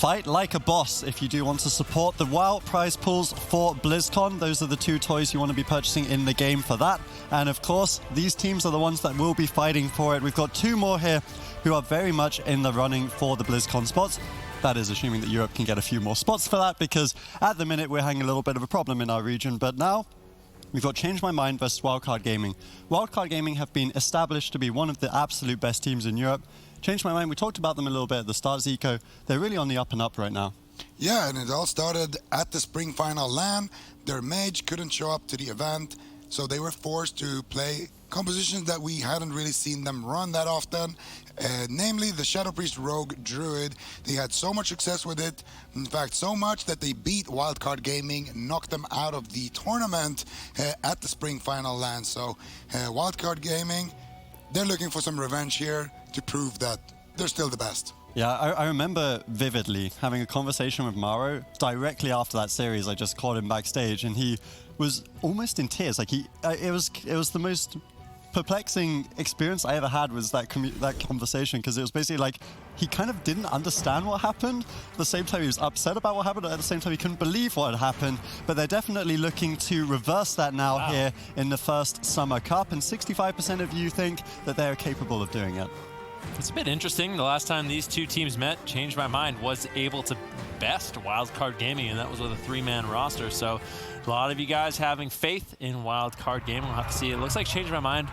Fight like a boss if you do want to support the WoW prize pools for BlizzCon. Those are the 2 toys you want to be purchasing in the game for that. And of course, these teams are the ones that will be fighting for it. We've got 2 more here who are very much in the running for the BlizzCon spots. That is assuming that Europe can get a few more spots for that, because at the minute we're having a little bit of a problem in our region. But now we've got Change My Mind versus Wildcard Gaming. Wildcard Gaming have been established to be one of the absolute best teams in Europe. Change My Mind, we talked about them a little bit at the start, Zico. They're really on the up and up right now. Yeah, and it all started at the spring final LAN. Their mage couldn't show up to the event, so they were forced to play compositions that we hadn't really seen them run that often, namely the Shadow Priest Rogue Druid. They had so much success with it, in fact so much that they beat Wildcard Gaming, knocked them out of the tournament at the spring final LAN. So Wildcard Gaming, they're looking for some revenge here to prove that they're still the best. Yeah, I remember vividly having a conversation with Maro directly after that series. I just caught him backstage and he was almost in tears. Like it was the most perplexing experience I ever had, was that conversation, because it was basically like he kind of didn't understand what happened. At the same time he was upset about what happened, at the same time he couldn't believe what had happened. But they're definitely looking to reverse that now here in the first Summer Cup, and 65% of you think that they're capable of doing it. It's a bit interesting. The last time these 2 teams met, Change My Mind was able to best Wildcard Gaming, and that was with a 3-man roster. So a lot of you guys having faith in Wildcard Gaming. We'll have to see. It looks like Change My Mind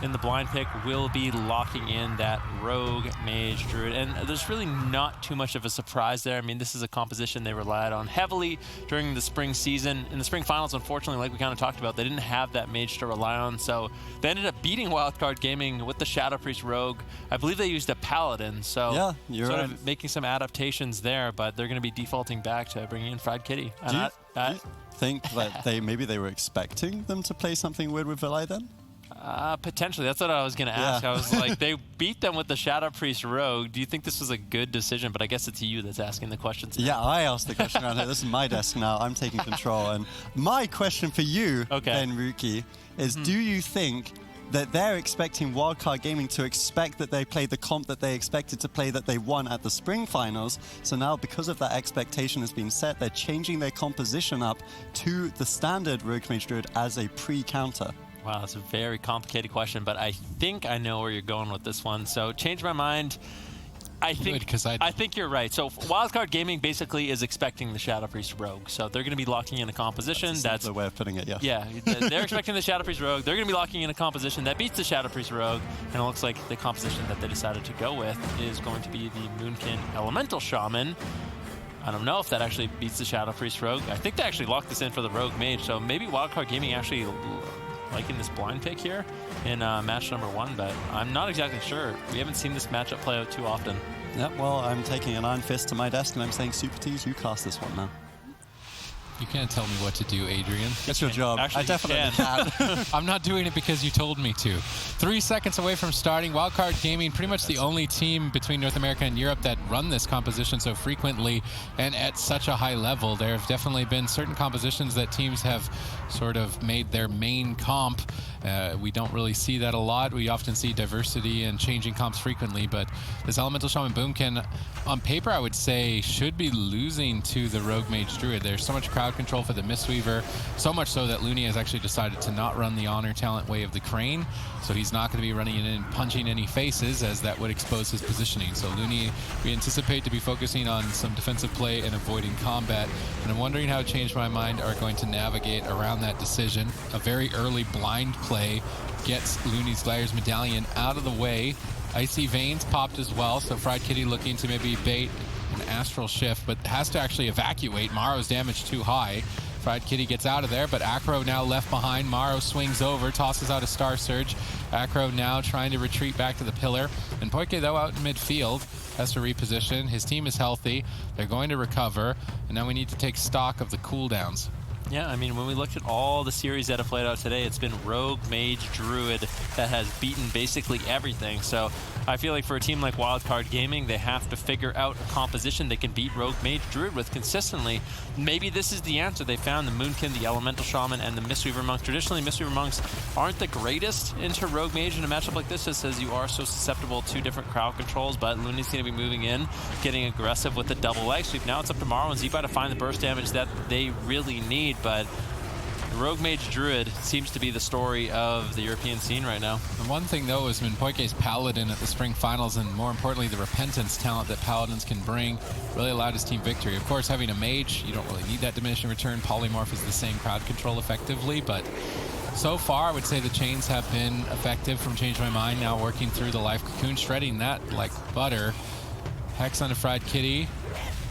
in the blind pick will be locking in that Rogue Mage Druid. And there's really not too much of a surprise there. I mean, this is a composition they relied on heavily during the spring season. In the spring finals, unfortunately, like we kind of talked about, they didn't have that mage to rely on. So they ended up beating Wildcard Gaming with the Shadow Priest Rogue. I believe they used a Paladin. So yeah, you're sort right. of making some adaptations there, but they're going to be defaulting back to bringing in Fried Kitty. Do you think that maybe they were expecting them to play something weird with Villi then? Potentially. That's what I was going to ask. I was like, they beat them with the Shadow Priest Rogue. Do you think this was a good decision? But I guess it's you that's asking the questions now. Yeah, I asked the question around here. This is my desk now. I'm taking control. And my question for you, Ben Ruki, is do you think that they're expecting Wildcard Gaming to expect that they play the comp that they expected to play that they won at the spring finals? So now, because of that expectation has been set, they're changing their composition up to the standard Rogue Mage Druid as a pre-counter. Wow, that's a very complicated question, but I think I know where you're going with this one. So Change My Mind. I think you're right. So Wildcard Gaming basically is expecting the Shadow Priest Rogue. So they're going to be locking in a composition that's the way of putting it, yeah. Yeah, they're expecting the Shadow Priest Rogue. They're going to be locking in a composition that beats the Shadow Priest Rogue. And it looks like the composition that they decided to go with is going to be the Moonkin Elemental Shaman. I don't know if that actually beats the Shadow Priest Rogue. I think they actually locked this in for the Rogue Mage. So maybe Wildcard Gaming actually liking this blind pick here in match number 1, but I'm not exactly sure. We haven't seen this matchup play out too often. Yep, well, I'm taking an Iron Fist to my desk and I'm saying, Super Tees, you cast this one now. You can't tell me what to do, Adrian. It's your job. Actually, I definitely can. I'm not doing it because you told me to. 3 seconds away from starting. Wildcard Gaming, pretty much the only team between North America and Europe that run this composition so frequently and at such a high level. There have definitely been certain compositions that teams have sort of made their main comp. We don't really see that a lot. We often see diversity and changing comps frequently, but this Elemental Shaman Boomkin, on paper, I would say, should be losing to the Rogue Mage Druid. There's so much crowd control for the Mistweaver, so much so that Looney has actually decided to not run the Honor Talent way of the Crane, so he's not going to be running in and punching any faces, as that would expose his positioning. So Looney, we anticipate to be focusing on some defensive play and avoiding combat, and I'm wondering how Change My Mind are going to navigate around that decision. A very early blind play gets Looney's Glaire's Medallion out of the way. Icy Veins popped as well, so Fried Kitty looking to maybe bait an Astral Shift, but has to actually evacuate. Maro's damage too high. Fried Kitty gets out of there, but Acro now left behind. Maro swings over, tosses out a Star Surge. Acro now trying to retreat back to the pillar. And Poike, though, out in midfield, has to reposition. His team is healthy. They're going to recover. And now we need to take stock of the cooldowns. Yeah, I mean, when we look at all the series that have played out today, it's been Rogue, Mage, Druid that has beaten basically everything. So I feel like for a team like Wildcard Gaming, they have to figure out a composition they can beat Rogue, Mage, Druid with consistently. Maybe this is the answer. They found the Moonkin, the Elemental Shaman, and the Mistweaver Monk. Traditionally, Mistweaver Monks aren't the greatest into Rogue Mage in a matchup like this, just as you are so susceptible to different crowd controls, but Looney's going to be moving in, getting aggressive with the double leg sweep. Now it's up to Morrow and Zeepai to find the burst damage that they really need, but Rogue Mage Druid seems to be the story of the European scene right now. And one thing, though, is Minpoike's Paladin at the Spring Finals, and more importantly, the Repentance talent that Paladins can bring, really allowed his team victory. Of course, having a Mage, you don't really need that diminishing return. Polymorph is the same crowd control effectively, but so far, I would say the chains have been effective from Change My Mind, now working through the Life Cocoon, shredding that like butter. Hex on a Fried Kitty.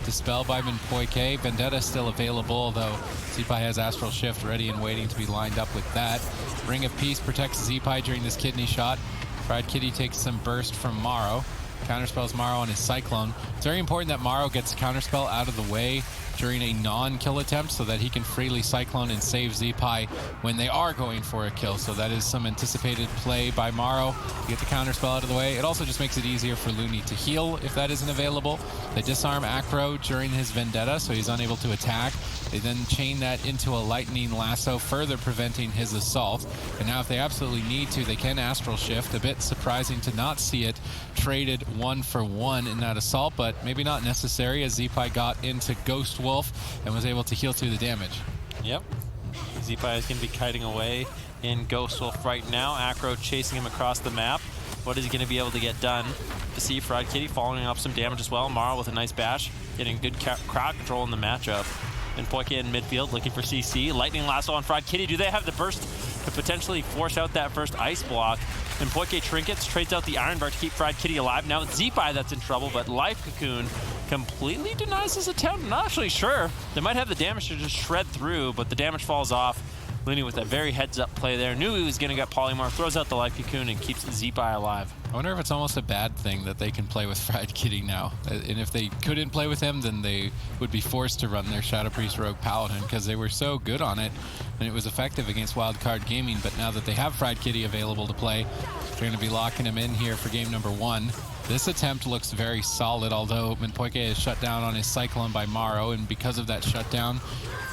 Dispel by Minpoike. Vendetta still available, although Zeepai has Astral Shift ready and waiting to be lined up with that. Ring of Peace protects Zeepai during this kidney shot. Fried Kitty takes some burst from Morrow. Counterspells Morrow on his Cyclone. It's very important that Morrow gets Counterspell out of the way during a non-kill attempt so that he can freely Cyclone and save Zeepai when they are going for a kill. So that is some anticipated play by Morrow to get the Counterspell out of the way. It also just makes it easier for Looney to heal if that isn't available. They disarm Acro during his Vendetta, so he's unable to attack. They then chain that into a Lightning Lasso, further preventing his assault. And now if they absolutely need to, they can Astral Shift. A bit surprising to not see it traded 1-for-1 in that assault, but maybe not necessary as Zeepai got into Ghost Wolf and was able to heal through the damage. Yep. Zeepai is going to be kiting away in Ghost Wolf right now. Acro chasing him across the map. What is he going to be able to get done? To see Fried Kitty following up some damage as well. Morrow with a nice bash, getting good crowd control in the matchup. And Poike in midfield looking for CC. Lightning Lasso on Fried Kitty. Do they have the burst to potentially force out that first ice block? And Poike trinkets, trades out the Iron Bar to keep Fried Kitty alive. Now it's Zeepai that's in trouble, but Life Cocoon completely denies his attempt. I'm not actually sure. They might have the damage to just shred through, but the damage falls off. Looney with that very heads-up play there. Knew he was going to get Polymorph, throws out the Life Cocoon, and keeps Zeepai alive. I wonder if it's almost a bad thing that they can play with Fried Kitty now. And if they couldn't play with him, then they would be forced to run their Shadow Priest Rogue Paladin because they were so good on it, and it was effective against Wildcard Gaming. But now that they have Fried Kitty available to play, they're going to be locking him in here for game number 1. This attempt looks very solid, although Minpoike is shut down on his Cyclone by Morrow, and because of that shutdown,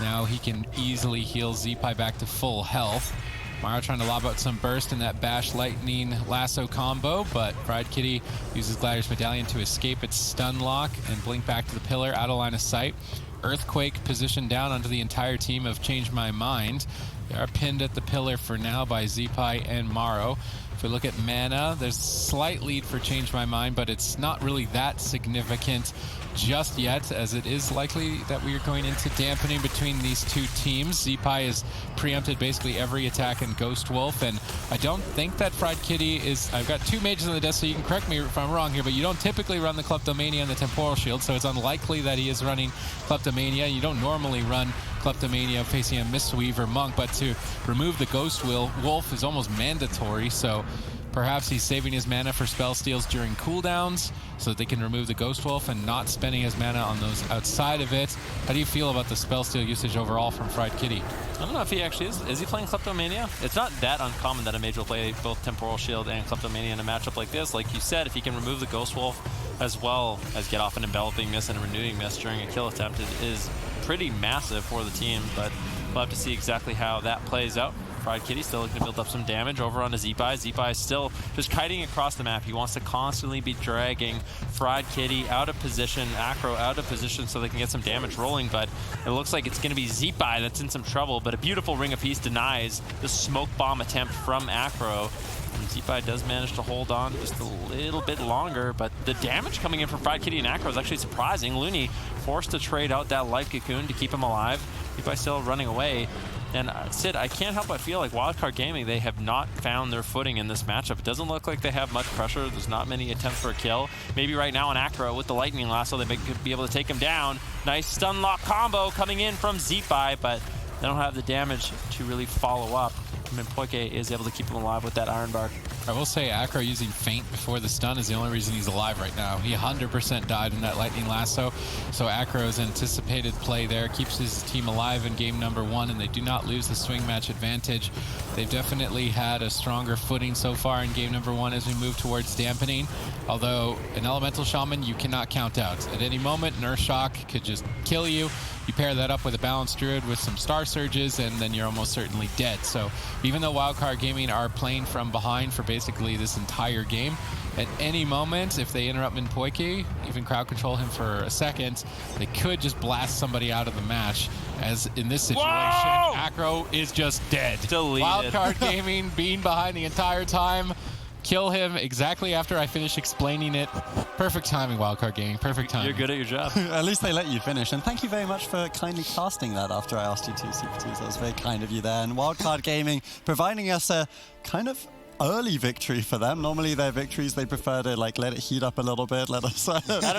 now he can easily heal Zeepai back to full health. Morrow trying to lob out some burst in that Bash Lightning Lasso combo, but Fried Kitty uses Gladiator's Medallion to escape its stun lock and blink back to the pillar, out of line of sight. Earthquake positioned down onto the entire team of Change My Mind. They are pinned at the pillar for now by Zeepai and Morrow. If we look at mana, there's a slight lead for Change My Mind, but it's not really that significant just yet, as it is likely that we are going into dampening between these two teams. Zeepai has preempted basically every attack in Ghost Wolf, and I don't think that Fried Kitty is... I've got 2 mages on the desk, so you can correct me if I'm wrong here, but you don't typically run the Kleptomania and the Temporal Shield, so it's unlikely that he is running Kleptomania. You don't normally run Kleptomania facing a Mistweaver Monk, but to remove the Ghost Wolf is almost mandatory, so perhaps he's saving his mana for spell steals during cooldowns so that they can remove the Ghost Wolf and not spending his mana on those outside of it. How do you feel about the spell steal usage overall from Fried Kitty? I don't know if he actually is. Is he playing Kleptomania? It's not that uncommon that a mage will play both Temporal Shield and Kleptomania in a matchup like this. Like you said, if he can remove the Ghost Wolf as well as get off an Enveloping Mist and a Renewing Mist during a kill attempt, it is pretty massive for the team, but we'll have to see exactly how that plays out. Fried Kitty still looking to build up some damage over onto Zeepai. Zeepai is still just kiting across the map. He wants to constantly be dragging Fried Kitty out of position, Acro out of position so they can get some damage rolling, but it looks like it's going to be Zeepai that's in some trouble, but a beautiful Ring of Peace denies the smoke bomb attempt from Acro. And Zeepai does manage to hold on just a little bit longer, but the damage coming in from Fried Kitty and Acro is actually surprising. Looney forced to trade out that Life Cocoon to keep him alive. Zeepai still running away. And Sid, I can't help but feel like Wildcard Gaming, they have not found their footing in this matchup. It doesn't look like they have much pressure. There's not many attempts for a kill. Maybe right now on Acro with the Lightning Lasso, they could be able to take him down. Nice stun lock combo coming in from Zeepai, but they don't have the damage to really follow up. Minpoike is able to keep him alive with that Iron Bar. I will say Acro using Feint before the stun is the only reason he's alive right now. He 100% died in that lightning lasso, so Acro's anticipated play there keeps his team alive in game number 1, and they do not lose the swing match advantage. They've definitely had a stronger footing so far in game number 1 as we move towards dampening, although an Elemental Shaman you cannot count out. At any moment, Nurse Shock could just kill you. You pair that up with a balanced Druid with some Star Surges, and then you're almost certainly dead. So even though Wildcard Gaming are playing from behind for basically this entire game, at any moment, if they interrupt Minpoike, even crowd control him for a second, they could just blast somebody out of the match. As in this situation, Whoa! Acro is just dead. Deleted. Wildcard Gaming being behind the entire time. Kill him exactly after I finish explaining it. Perfect timing, Wildcard Gaming. Perfect timing. You're good at your job. At least they let you finish. And thank you very much for kindly casting that after I asked you to, Super2. That was very kind of you there. And Wildcard Gaming providing us a kind of early victory for them. Normally their victories, they prefer to like let it heat up a little bit, let us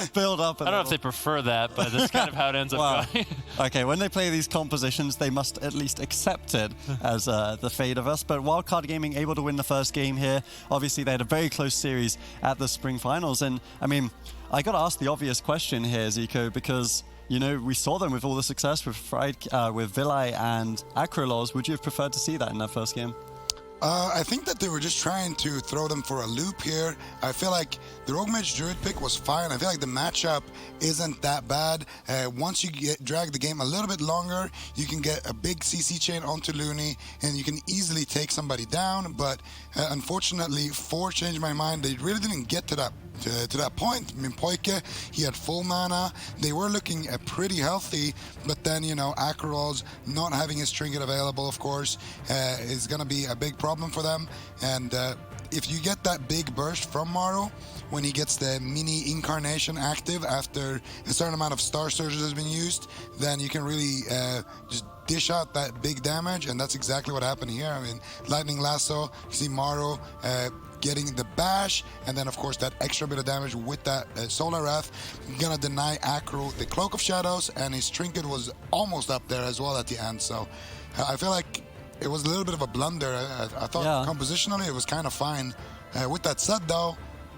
build up a little. I don't know if they prefer that, but that's kind of how it ends up going. Okay, when they play these compositions, they must at least accept it as the fate of us. But Wildcard Gaming able to win the first game here. Obviously, they had a very close series at the Spring Finals. And, I mean, I got to ask the obvious question here, Zico, because, you know, we saw them with all the success with with Vilai and Acrolaws. Would you have preferred to see that in that first game? I think that they were just trying to throw them for a loop here. I feel like the Rogue Mage Druid pick was fine. I feel like the matchup isn't that bad. Once you drag the game a little bit longer, you can get a big CC chain onto Looney, and you can easily take somebody down. But unfortunately, for Change My Mind, they really didn't get to that point. I mean, Poike, he had full mana. They were looking pretty healthy, but then, you know, Acrolaws not having his trinket available, of course, is going to be a big problem for them. And if you get that big burst from Maro, when he gets the mini incarnation active after a certain amount of Star Surges has been used, then you can really just dish out that big damage, and that's exactly what happened here. I mean, Lightning Lasso, you see Maro getting the bash, and then of course that extra bit of damage with that Solar Wrath, gonna deny Acro the Cloak of Shadows, and his trinket was almost up there as well at the end. So I feel like it was a little bit of a blunder. I thought compositionally it was kind of fine. With that said though,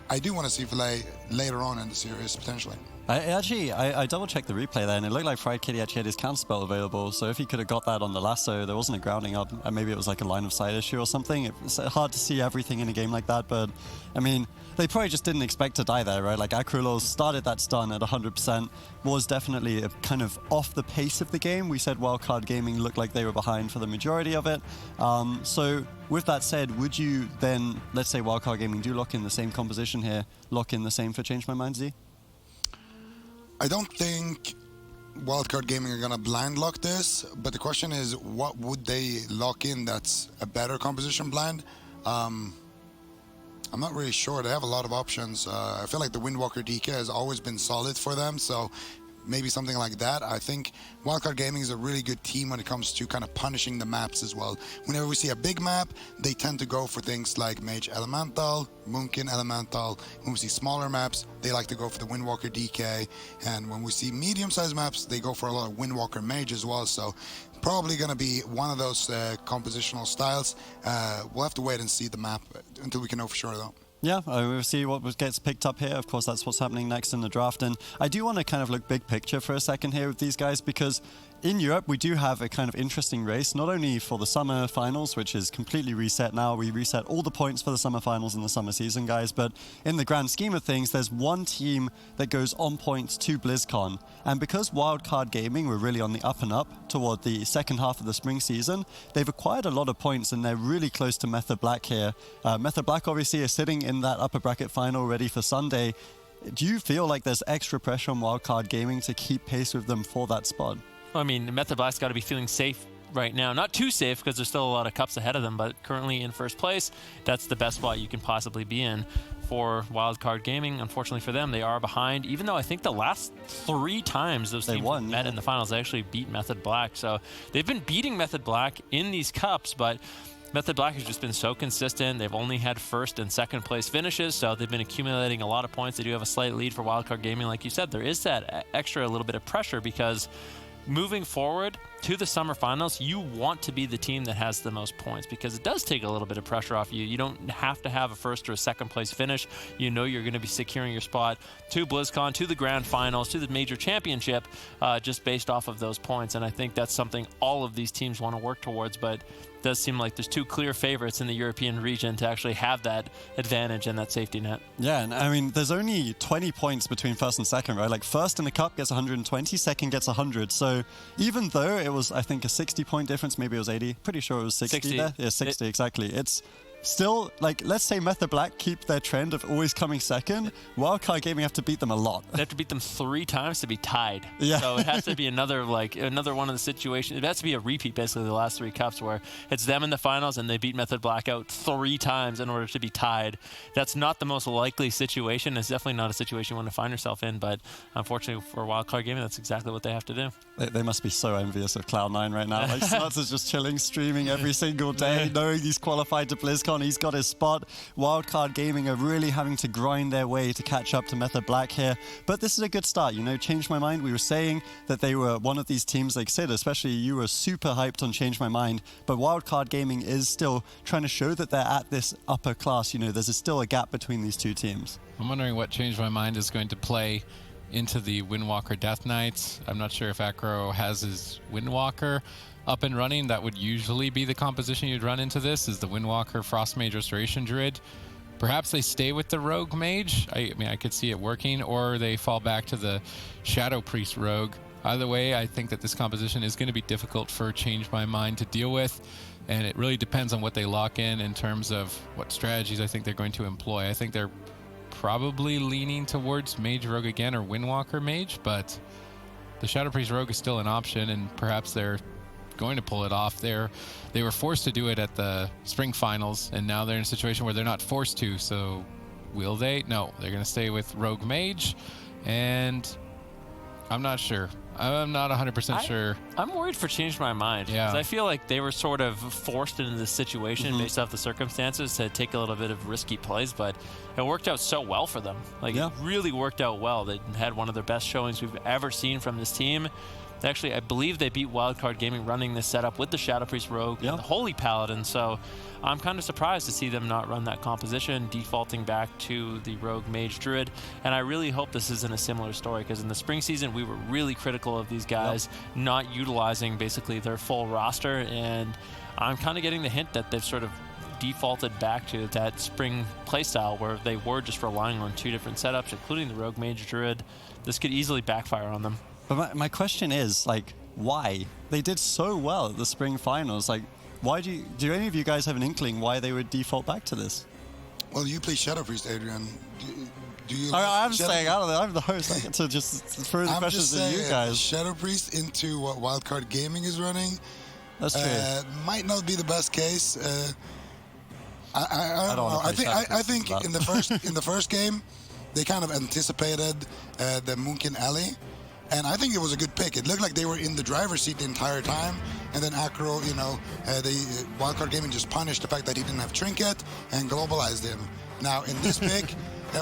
I do want to see Filet later on in the series potentially. I double-checked the replay there, and it looked like Fried Kitty actually had his counterspell available, so if he could have got that on the lasso, there wasn't a grounding up, and maybe it was like a line of sight issue or something. It's hard to see everything in a game like that, but, I mean, they probably just didn't expect to die there, right? Like, Acrolaws started that stun at 100%, was definitely kind of off the pace of the game. We said Wildcard Gaming looked like they were behind for the majority of it. So, with that said, would you then, let's say Wildcard Gaming do lock in the same composition here, lock in the same for Change My Mind, Z? I don't think Wildcard Gaming are going to blind lock this, but the question is, what would they lock in that's a better composition blind? I'm not really sure. They have a lot of options. I feel like the Windwalker DK has always been solid for them, so maybe something like that. I think Wildcard Gaming is a really good team when it comes to kind of punishing the maps as well. Whenever we see a big map, they tend to go for things like Mage Elemental, Moonkin Elemental. When we see smaller maps, they like to go for the Windwalker DK. And when we see medium-sized maps, they go for a lot of Windwalker Mage as well. So probably going to be one of those compositional styles. We'll have to wait and see the map until we can know for sure, though. Yeah, we'll see what gets picked up here. Of course, that's what's happening next in the draft. And I do want to kind of look big picture for a second here with these guys, because in Europe, we do have a kind of interesting race, not only for the summer finals, which is completely reset now. We reset all the points for the summer finals in the summer season, guys. But in the grand scheme of things, there's one team that goes on points to BlizzCon. And because Wildcard Gaming were really on the up and up toward the second half of the spring season, they've acquired a lot of points, and they're really close to Method Black here. Method Black obviously is sitting in that upper bracket final ready for Sunday. Do you feel like there's extra pressure on Wildcard Gaming to keep pace with them for that spot? I mean, Method Black's got to be feeling safe right now. Not too safe, because there's still a lot of cups ahead of them, but currently in first place, that's the best spot you can possibly be in for Wildcard Gaming. Unfortunately for them, they are behind, even though I think the last 3 times those teams met in the finals, they actually beat Method Black. So they've been beating Method Black in these cups, but Method Black has just been so consistent. They've only had first and second place finishes, so they've been accumulating a lot of points. They do have a slight lead for Wildcard Gaming. Like you said, there is that extra little bit of pressure, because moving forward, to the summer finals, you want to be the team that has the most points because it does take a little bit of pressure off you. You don't have to have a first or a second place finish. You know you're going to be securing your spot to BlizzCon, to the grand finals, to the major championship, just based off of those points. And I think that's something all of these teams want to work towards, but it does seem like there's two clear favorites in the European region to actually have that advantage and that safety net. Yeah, and I mean, there's only 20 points between first and second, right? Like first in the cup gets 120, second gets 100. So even though it was, I think, a 60-point difference, maybe it was 80. Pretty sure it was 60 there. Yeah, 60, exactly. It's still, like, let's say Method Black keep their trend of always coming second. Wildcard Gaming have to beat them a lot. They have to beat them 3 times to be tied. Yeah. So it has to be another one of the situations. It has to be a repeat, basically, the last 3 cups where it's them in the finals and they beat Method Black out 3 times in order to be tied. That's not the most likely situation. It's definitely not a situation you want to find yourself in, but unfortunately for Wildcard Gaming, that's exactly what they have to do. They must be so envious of Cloud9 right now. Like, Snuts is just chilling, streaming every single day, knowing he's qualified to BlizzCon. He's got his spot. Wildcard Gaming are really having to grind their way to catch up to Method Black here. But this is a good start. You know, Change My Mind, we were saying that they were one of these teams, like Sid, especially you were super hyped on Change My Mind. But Wildcard Gaming is still trying to show that they're at this upper class. You know, there's still a gap between these two teams. I'm wondering what Change My Mind is going to play into the Windwalker Death Knights. I'm not sure if Acro has his Windwalker up and running. That would usually be the composition you'd run into this, is the Windwalker Frost Mage Restoration Druid. Perhaps they stay with the Rogue Mage. I mean, I could see it working, or they fall back to the Shadow Priest Rogue. Either way, I think that this composition is going to be difficult for Change My Mind to deal with, and it really depends on what they lock in terms of what strategies I think they're going to employ. I think they're probably leaning towards Mage Rogue again, or Windwalker Mage, but the Shadow Priest Rogue is still an option, and perhaps they're going to pull it off. They were forced to do it at the spring finals, and now they're in a situation where they're not forced to. So will they? No, they're going to stay with Rogue Mage, and I'm not sure. I'm not 100% sure. I'm worried for Change My Mind. Yeah. Because I feel like they were sort of forced into this situation based off the circumstances to take a little bit of risky plays, but it worked out so well for them. Like, it really worked out well. They had one of their best showings we've ever seen from this team. Actually, I believe they beat Wildcard Gaming running this setup with the Shadow Priest Rogue and the Holy Paladin, so I'm kind of surprised to see them not run that composition, defaulting back to the Rogue Mage Druid, and I really hope this isn't a similar story, because in the spring season, we were really critical of these guys not utilizing basically their full roster, and I'm kind of getting the hint that they've sort of defaulted back to that spring playstyle where they were just relying on 2 different setups, including the Rogue Mage Druid. This could easily backfire on them. But my question is, like, why? They did so well at the spring finals. Like, why do any of you guys have an inkling why they would default back to this? Well, you play Shadow Priest, Adrian. Do you? I'm staying out of it. I'm the host. I get to just throw the questions at you guys. Shadow Priest into what Wildcard Gaming is running. That's true. Might not be the best case. I don't know. I think in the first game, they kind of anticipated the Moonkin Alley. And I think it was a good pick. It looked like they were in the driver's seat the entire time. And then Acro, Wildcard Gaming just punished the fact that he didn't have Trinket and globalized him. Now, in this pick,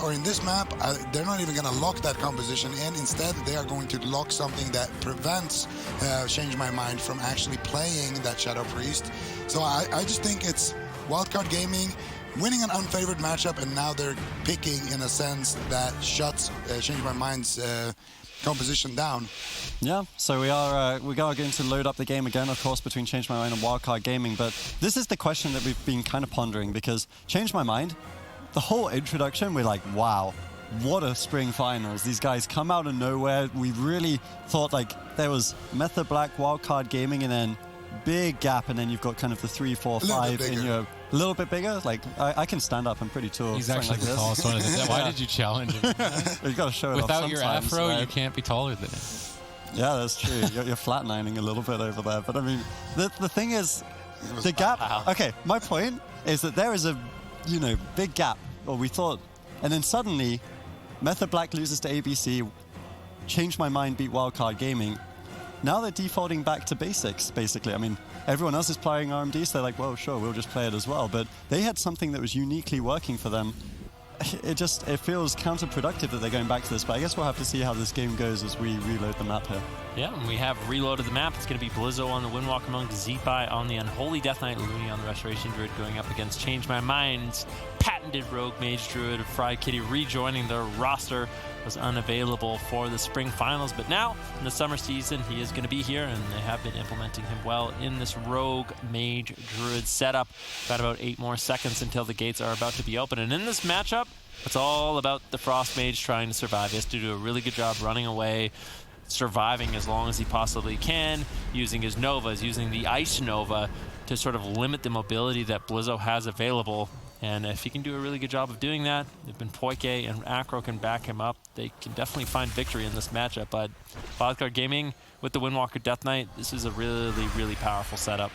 or in this map, they're not even going to lock that composition in. Instead, they are going to lock something that prevents Change My Mind from actually playing that Shadow Priest. So I just think it's Wildcard Gaming winning an unfavored matchup, and now they're picking in a sense that shuts Change My Mind's composition down. Yeah, so we are going to load up the game again, of course, between Change My Mind and Wildcard Gaming, but this is the question that we've been kind of pondering, because Change My Mind, the whole introduction, we're like, wow, what a spring finals. These guys come out of nowhere. We really thought, like, there was Method Black, Wildcard Gaming, and then big gap, and then you've got kind of the 3, 4, 5 in your... A little bit bigger? Like, I can stand up. I'm pretty tall. He's actually the tallest one of the... Why did you challenge him? You've got to show it off Without your afro, right? you can't be taller than him. Yeah, that's true. You're flatlining a little bit over there. But, I mean, the thing is, the gap... Wow. Okay, my point is that there is a, big gap, or we thought. And then suddenly, Method Black loses to AWC, Change My Mind beat Wildcard Gaming. Now they're defaulting back to basics, basically. I mean, everyone else is playing RMD, so they're like, well, sure, we'll just play it as well. But they had something that was uniquely working for them. it feels counterproductive that they're going back to this, but I guess we'll have to see how this game goes as we reload the map here. Yeah, and we have reloaded the map. It's going to be Blizzo on the Windwalker Monk, Zeepai on the Unholy Death Knight, Looney on the Restoration Druid going up against Change My Mind's patented Rogue Mage Druid. Fried Kitty rejoining the roster, was unavailable for the spring finals, but now in the summer season he is going to be here, and they have been implementing him well in this Rogue Mage Druid setup. Got about 8 more seconds until the gates are about to be open, and in this matchup it's all about the Frost Mage trying to survive. He has to do a really good job running away, surviving as long as he possibly can, using his Novas, using the Ice Nova to sort of limit the mobility that Blizzo has available. And if he can do a really good job of doing that, if Poike and Acro can back him up, they can definitely find victory in this matchup. But Wildcard Gaming with the Windwalker Death Knight, this is a really, really powerful setup.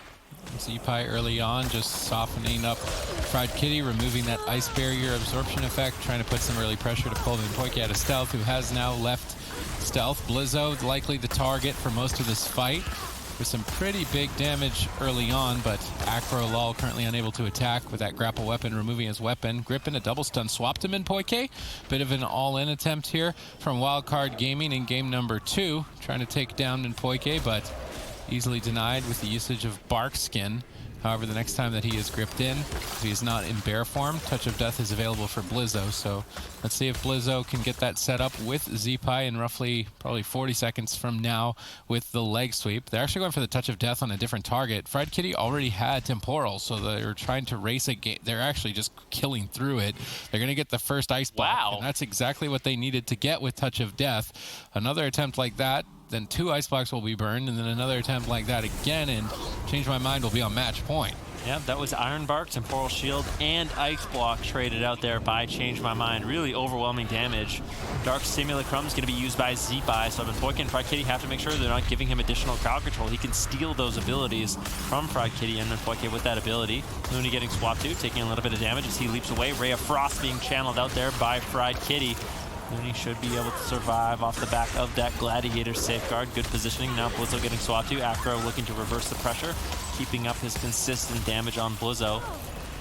Zeepai early on, just softening up Fried Kitty, removing that ice barrier absorption effect, trying to put some early pressure to pull Poike out of stealth, who has now left stealth. Blizzo likely the target for most of this fight, with some pretty big damage early on, but Acro Lol currently unable to attack with that grapple weapon, removing his weapon. Grip and a double stun swapped him in Poike. Bit of an all-in attempt here from Wildcard Gaming in game number 2, trying to take down Poike, but easily denied with the usage of Bark Skin. However, the next time that he is gripped in, if he is not in bear form, Touch of Death is available for Blizzo. So let's see if Blizzo can get that set up with Zeepai in roughly probably 40 seconds from now with the leg sweep. They're actually going for the Touch of Death on a different target. Fried Kitty already had Temporal, so they're trying to race a game. They're actually just killing through it. They're going to get the first ice block, wow, and that's exactly what they needed to get with Touch of Death. Another attempt like that, then 2 ice blocks will be burned, and then another attempt like that again, and Change My Mind will be on match point. Yeah, that was Iron Bark, Temporal Shield, and Ice Block traded out there by Change My Mind. Really overwhelming damage. Dark Simulacrum is going to be used by Zeepai, so Poike and Fried Kitty have to make sure they're not giving him additional crowd control. He can steal those abilities from Fried Kitty and Poike with that ability. Looney getting swapped to, taking a little bit of damage as he leaps away. Ray of Frost being channeled out there by Fried Kitty. Looney should be able to survive off the back of that Gladiator safeguard. Good positioning. Now Blizzo getting swapped to. Acro looking to reverse the pressure, keeping up his consistent damage on Blizzo.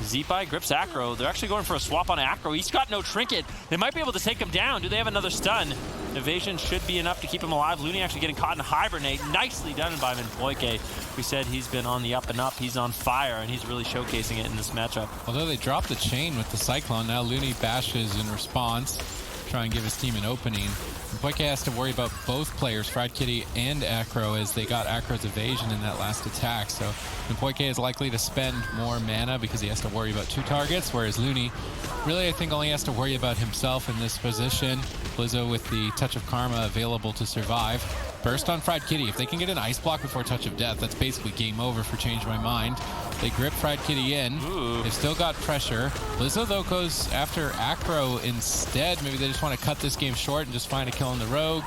Zeepai grips Acro. They're actually going for a swap on Acro. He's got no trinket. They might be able to take him down. Do they have another stun? Evasion should be enough to keep him alive. Looney actually getting caught in Hibernate. Nicely done by Poike. We said he's been on the up and up. He's on fire, and he's really showcasing it in this matchup. Although they dropped the chain with the Cyclone, now Looney bashes in response, try and give his team an opening. Poike has to worry about both players, Fried Kitty and Acro, as they got Acro's evasion in that last attack. So Poike is likely to spend more mana because he has to worry about 2 targets, whereas Looney really, I think, only has to worry about himself in this position. Blizzo with the Touch of Karma available to survive. Burst on Fried Kitty. If they can get an ice block before Touch of Death, that's basically game over for Change My Mind. They grip Fried Kitty in. Ooh. They've still got pressure. Blizzo, though, goes after Acro instead. Maybe they just want to cut this game short and just find a kill on the Rogue.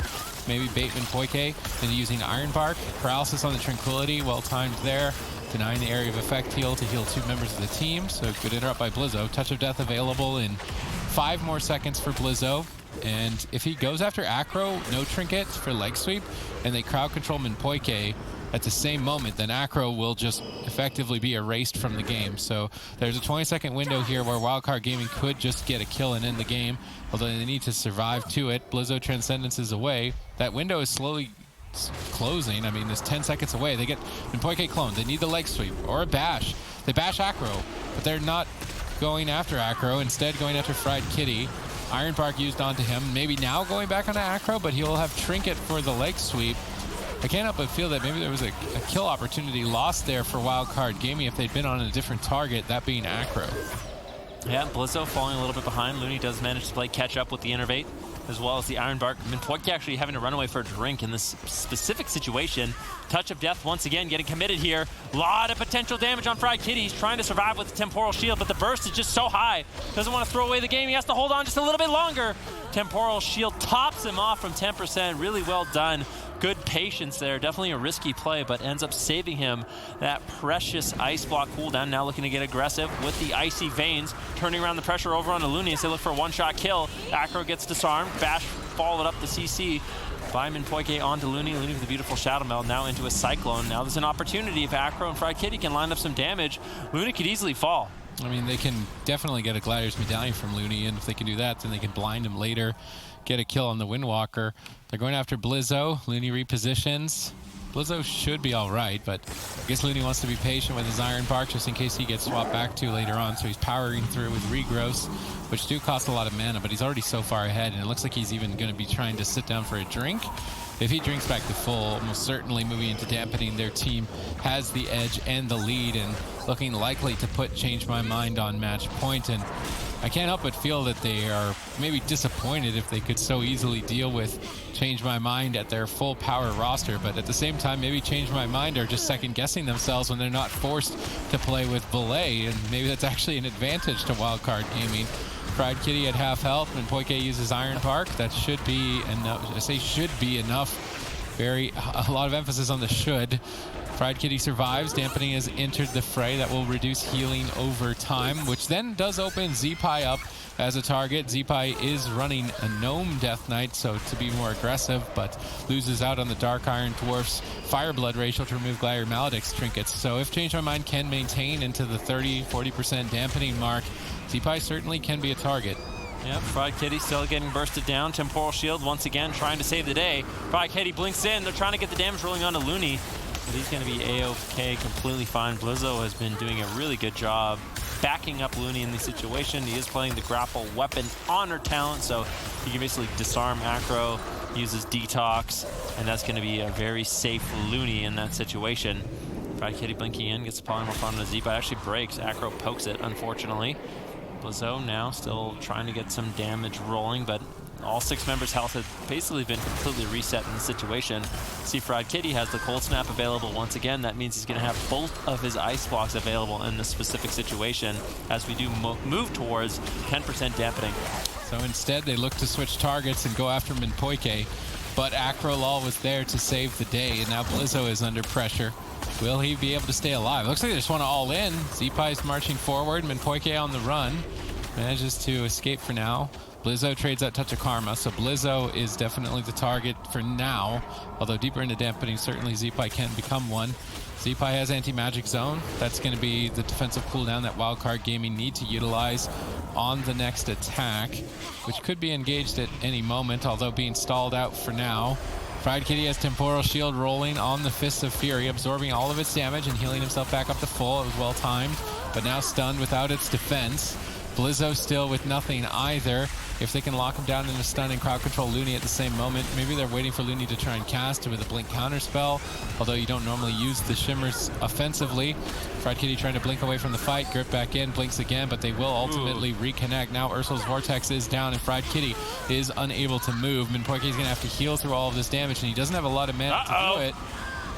Maybe Bateman Poike, then using Iron Bark. Paralysis on the Tranquility, well timed there. Denying the area of effect heal to heal 2 members of the team. So good interrupt by Blizzo. Touch of Death available in 5 more seconds for Blizzo. And if he goes after Acro, no trinket for leg sweep, and they crowd control Poike at the same moment, then Acro will just effectively be erased from the game. So there's a 20-second window here where Wildcard Gaming could just get a kill and end the game, although they need to survive to it. Blizzo Transcendence is away. That window is slowly closing. I mean, there's 10 seconds away. They get Poike cloned. They need the leg sweep or a bash. They bash Acro, but they're not going after Acro, instead going after Fried Kitty. Iron Bark used onto him. Maybe now going back onto Acro, but he'll have trinket for the leg sweep. I can't help but feel that maybe there was a kill opportunity lost there for Wildcard Gaming if they'd been on a different target, that being Acro. Yeah, Blizzo falling a little bit behind. Looney does manage to play catch up with the Innervate, as well as the Iron Bark. Poike actually having to run away for a drink in this specific situation. Touch of Death once again getting committed here. A lot of potential damage on Fried Kitty. He's trying to survive with the Temporal Shield, but the burst is just so high. Doesn't want to throw away the game. He has to hold on just a little bit longer. Temporal Shield tops him off from 10%. Really well done. Good patience there. Definitely a risky play, but ends up saving him that precious ice block cooldown. Now looking to get aggressive with the Icy Veins, turning around the pressure over on Looney as they look for a one-shot kill. Acro gets disarmed. Bash followed up the CC. Byman Poike onto Looney. Looney with a beautiful Shadow Meld, now into a Cyclone. Now there's an opportunity if Acro and Fried Kitty can line up some damage. Looney could easily fall. I mean, they can definitely get a Gladiator's Medallion from Looney, and if they can do that, then they can blind him later, get a kill on the Windwalker. They're going after Blizzo. Looney repositions. Blizzo should be all right, but I guess Looney wants to be patient with his Iron Bark just in case he gets swapped back to later on, so he's powering through with regrowths, which do cost a lot of mana, but he's already so far ahead, and it looks like he's even going to be trying to sit down for a drink. If he drinks back to full, almost certainly moving into dampening, their team has the edge and the lead and looking likely to put Change My Mind on match point. And I can't help but feel that they are maybe disappointed if they could so easily deal with Change My Mind at their full power roster, but at the same time, maybe Change My Mind are just second-guessing themselves when they're not forced to play with Valet, and maybe that's actually an advantage to Wildcard Gaming. Fried Kitty at half health, and Poike uses Iron Bark. That should be enough. I say should be enough. A lot of emphasis on the should. Fried Kitty survives. Dampening has entered the fray. That will reduce healing over time, which then does open Zeepai up as a target. Zeepai is running a Gnome Death Knight, so to be more aggressive, but loses out on the Dark Iron Dwarf's Fireblood ratio to remove Gladiator Maledict's trinkets. So if Change My Mind can maintain into the 30-40% dampening mark, Zeepai certainly can be a target. Yep, Fried Kitty still getting bursted down. Temporal Shield once again trying to save the day. Fried Kitty blinks in. They're trying to get the damage rolling onto Looney. But he's going to be A-OK, completely fine. Blizzo has been doing a really good job backing up Looney in the situation. He is playing the grapple weapon on her talent, so he can basically disarm Acro, uses Detox, and that's going to be a very safe Looney in that situation. Fried Kitty blinking in, gets the polymorph onto Zeepai, actually breaks. Acro pokes it, unfortunately. Blizzo now still trying to get some damage rolling, but all 6 members' health have basically been completely reset in the situation. See, Fried Kitty has the Cold Snap available once again. That means he's going to have both of his Ice Blocks available in this specific situation as we do move towards 10% dampening. So instead, they look to switch targets and go after Minpoike, but Acrolol was there to save the day, and now Blizzo is under pressure. Will he be able to stay alive? Looks like they just want to all in. Zeepai is marching forward. Minpoike on the run. Manages to escape for now. Blizzo trades that Touch of Karma, so Blizzo is definitely the target for now. Although deeper into dampening, certainly Zeepai can become one. Zeepai has Anti-Magic Zone. That's going to be the defensive cooldown that Wildcard Gaming need to utilize on the next attack, which could be engaged at any moment, although being stalled out for now. Fried Kitty has Temporal Shield rolling on the Fists of Fury, absorbing all of its damage and healing himself back up to full. It was well timed, but now stunned without its defense. Blizzo still with nothing either. If they can lock him down in a stun and crowd control Looney at the same moment, maybe they're waiting for Looney to try and cast with a blink counter spell, although you don't normally use the shimmers offensively. Fried Kitty trying to blink away from the fight, grip back in, blinks again, but they will ultimately reconnect. Now Ursul's Vortex is down and Fried Kitty is unable to move. Minpoike is going to have to heal through all of this damage, and he doesn't have a lot of mana to do it.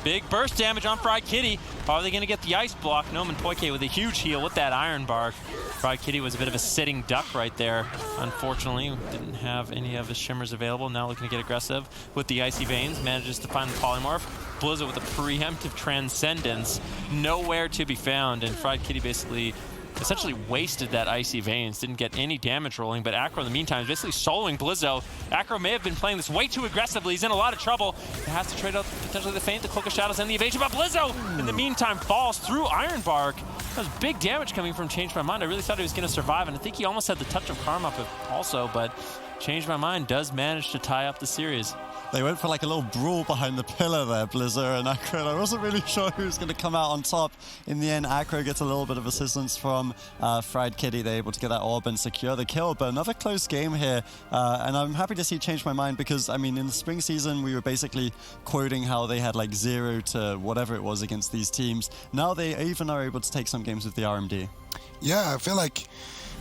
Big burst damage on Fried Kitty. Are they going to get the Ice Block? No, Minpoike with a huge heal with that Iron Bark. Fried Kitty was a bit of a sitting duck right there. Unfortunately, didn't have any of his shimmers available. Now looking to get aggressive with the Icy Veins. Manages to find the Polymorph. Blizzo with a preemptive Transcendence. Nowhere to be found. And Fried Kitty basically essentially wasted that Icy Veins. Didn't get any damage rolling, but Acro in the meantime is basically soloing Blizzo. Acro may have been playing this way too aggressively. He's in a lot of trouble. He has to trade out potentially the Feint, the Cloak of Shadows, and the evasion, but Blizzo in the meantime falls through Iron Bark. That was big damage coming from Change My Mind. I really thought he was going to survive, and I think he almost had the Touch of Karma up also, but Change My Mind does manage to tie up the series. They went for like a little brawl behind the pillar there, Blizzo and Acro. I wasn't really sure who was going to come out on top. In the end, Acro gets a little bit of assistance from Fried Kitty. They're able to get that orb and secure the kill. But another close game here. And I'm happy to see Change My Mind because, I mean, in the spring season, we were basically quoting how they had like 0 to whatever it was against these teams. Now they even are able to take some games with the RMD. Yeah, I feel like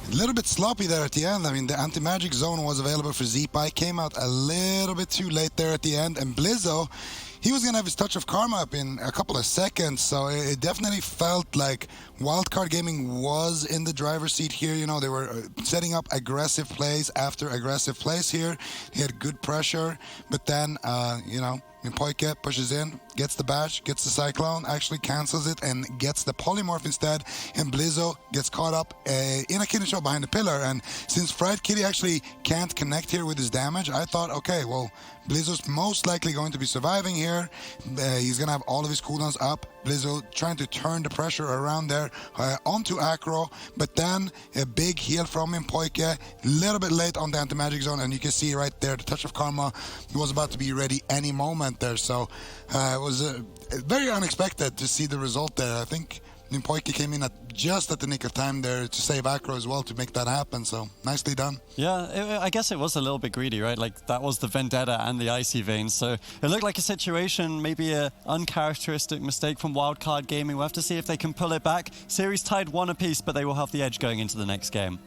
a little bit sloppy there at the end. I mean, the Anti-Magic Zone was available for Zeepai, came out a little bit too late there at the end, and Blizzo, he was going to have his Touch of Karma up in a couple of seconds, so it definitely felt like Wildcard Gaming was in the driver's seat here. You know, they were setting up aggressive plays after aggressive plays here. He had good pressure, but then, you know, Minpoike pushes in, gets the bash, gets the Cyclone, actually cancels it and gets the Polymorph instead, and Blizzo gets caught up in a kidney shot behind the pillar. And since Fried Kitty actually can't connect here with his damage, I thought, okay, well, Blizzo's most likely going to be surviving here. He's going to have all of his cooldowns up Blizzo trying to turn the pressure around there onto Acro, but then a big heal from him, Poike, a little bit late on the anti-magic zone, and you can see right there the touch of karma was about to be ready any moment there. So it was very unexpected to see the result there. I think Poike came in just at the nick of time there to save Acro as well to make that happen. So nicely done. Yeah, I guess it was a little bit greedy, right? Like that was the Vendetta and the Icy Veins. So it looked like a situation, maybe an uncharacteristic mistake from Wildcard Gaming. We'll have to see if they can pull it back. Series tied 1 apiece, but they will have the edge going into the next game.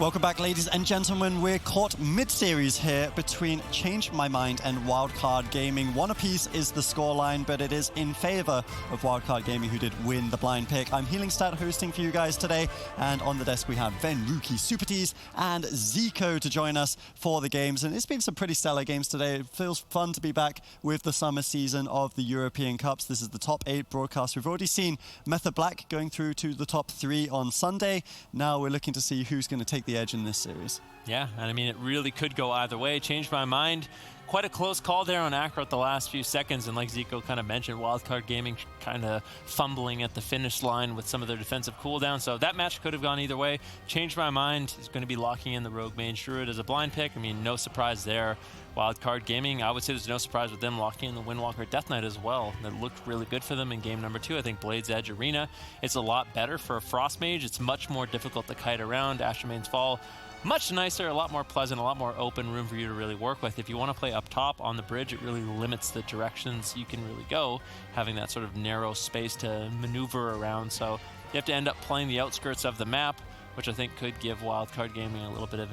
Welcome back, ladies and gentlemen. We're caught mid-series here between Change My Mind and Wildcard Gaming. 1 apiece is the scoreline, but it is in favor of Wildcard Gaming, who did win the blind pick. I'm Healingstat hosting for you guys today, and on the desk we have Ven, Ruki, Supertees, and Zico to join us for the games. And it's been some pretty stellar games today. It feels fun to be back with the summer season of the European Cups. This is the top 8 broadcast. We've already seen Method Black going through to the top 3 on Sunday. Now we're looking to see who's going to take the edge in this series. Yeah, and I mean, it really could go either way. Changed my mind. Quite a close call there on Acro at the last few seconds, and like Zico kind of mentioned, Wildcard Gaming kind of fumbling at the finish line with some of their defensive cooldown, so that match could have gone either way. Changed my mind. Is going to be locking in the Rogue Mage Druid as a blind pick. I mean, no surprise there. Wildcard Gaming, I would say there's no surprise with them locking in the Windwalker Death Knight as well. That looked really good for them in game number 2. I think Blade's Edge Arena, it's a lot better for a Frost Mage. It's much more difficult to kite around. Ashermane's Fall, much nicer, a lot more pleasant, a lot more open room for you to really work with. If you want to play up top on the bridge, it really limits the directions you can really go, having that sort of narrow space to maneuver around. So you have to end up playing the outskirts of the map, which I think could give Wildcard Gaming a little bit of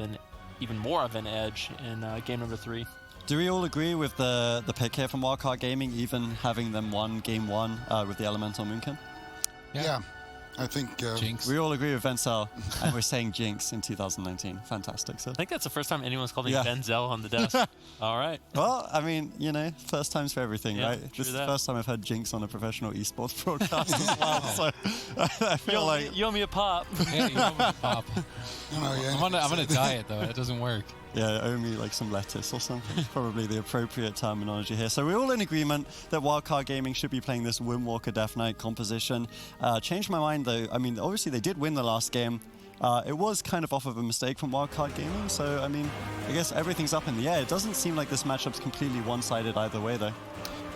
even more of an edge in game number 3. Do we all agree with the pick here from Wildcard Gaming, even having them won game 1 with the Elemental Moonkin? Yeah. I think Jinx. We all agree with Vencel, and we're saying Jinx in 2019. Fantastic. So I think that's the first time anyone's called me Benzel on the desk. All right. Well, I mean, you know, first time's for everything, Yeah, right? true This is that. the first time I've heard Jinx on a professional esports broadcast as well. So I feel like You owe me a pop. Yeah, you know what, Pop. yeah, I'm on a diet, though. It doesn't work. yeah, owe me like some lettuce or something. Probably the appropriate terminology here. So we're all in agreement that Wildcard Gaming should be playing this Windwalker Death Knight composition. Changed my mind though. I mean, obviously they did win the last game. It was kind of off of a mistake from Wildcard Gaming. So I mean, I guess everything's up in the air. It doesn't seem like this matchup's completely one-sided either way though.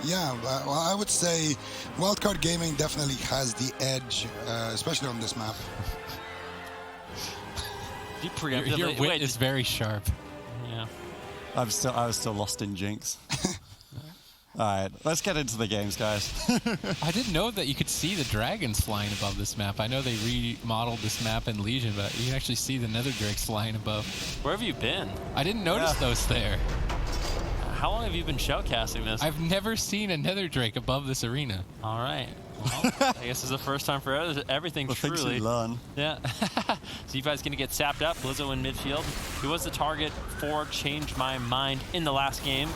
Yeah, well, I would say Wildcard Gaming definitely has the edge, especially on this map. You preemptively. Your wit is very sharp. Yeah. I was still lost in Jinx. All right, let's get into the games, guys. I didn't know that you could see the dragons flying above this map. I know they remodeled this map in Legion, but you can actually see the nether drakes flying above. Where have you been? I didn't notice those there. How long have you been shoutcasting this? I've never seen a nether drake above this arena. All right. Well, I guess it's the first time for everything, The things truly. you learn. Yeah. Zeepi's going to get sapped up. Blizzo in midfield. He was the target for Change My Mind in the last game.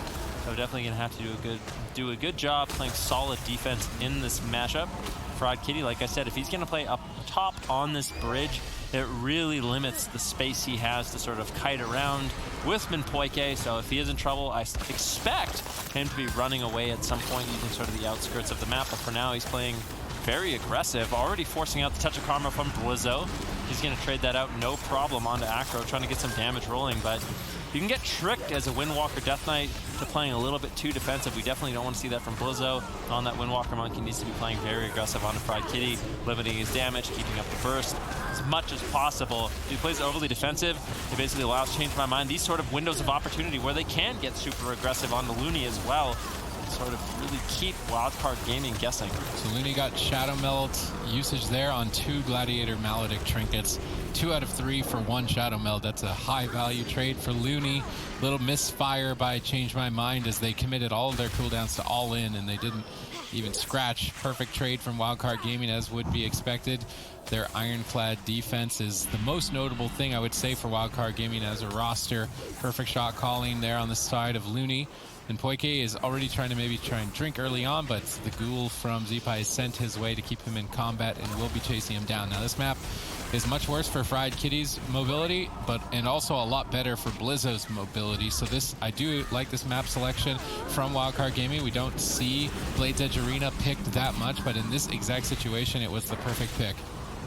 So definitely going to have to do a good job playing solid defense in this matchup. Fraud Kitty, like I said, if he's going to play up top on this bridge, it really limits the space he has to sort of kite around with Poike. So if he is in trouble, I expect him to be running away at some point using sort of the outskirts of the map. But for now, he's playing very aggressive, already forcing out the touch of karma from Blizzo. He's going to trade that out no problem onto Acro, trying to get some damage rolling. But you can get tricked as a Windwalker Death Knight to playing a little bit too defensive. We definitely don't want to see that from Blizzo. On that Windwalker Monk, he needs to be playing very aggressive onto Fried Kitty, limiting his damage, keeping up the burst as much as possible. If he plays overly defensive, it basically allows Change My Mind these sort of windows of opportunity where they can get super aggressive on the Looney as well. Sort of really keep Wildcard Gaming guessing. So Looney got Shadow Melt usage there on 2 Gladiator Maledict trinkets. 2 out of 3 for 1 Shadow Melt. That's a high value trade for Looney. Little misfire by Change My Mind as they committed all of their cooldowns to all in and they didn't even scratch. Perfect trade from Wildcard Gaming as would be expected. Their ironclad defense is the most notable thing I would say for Wildcard Gaming as a roster. Perfect shot calling there on the side of Looney. And Poike is already trying to maybe try and drink early on, but the ghoul from Zeepai is sent his way to keep him in combat and will be chasing him down. Now this map is much worse for Fried Kitty's mobility, and also a lot better for Blizzo's mobility. So I do like this map selection from Wildcard Gaming. We don't see Blade's Edge Arena picked that much, but in this exact situation, it was the perfect pick.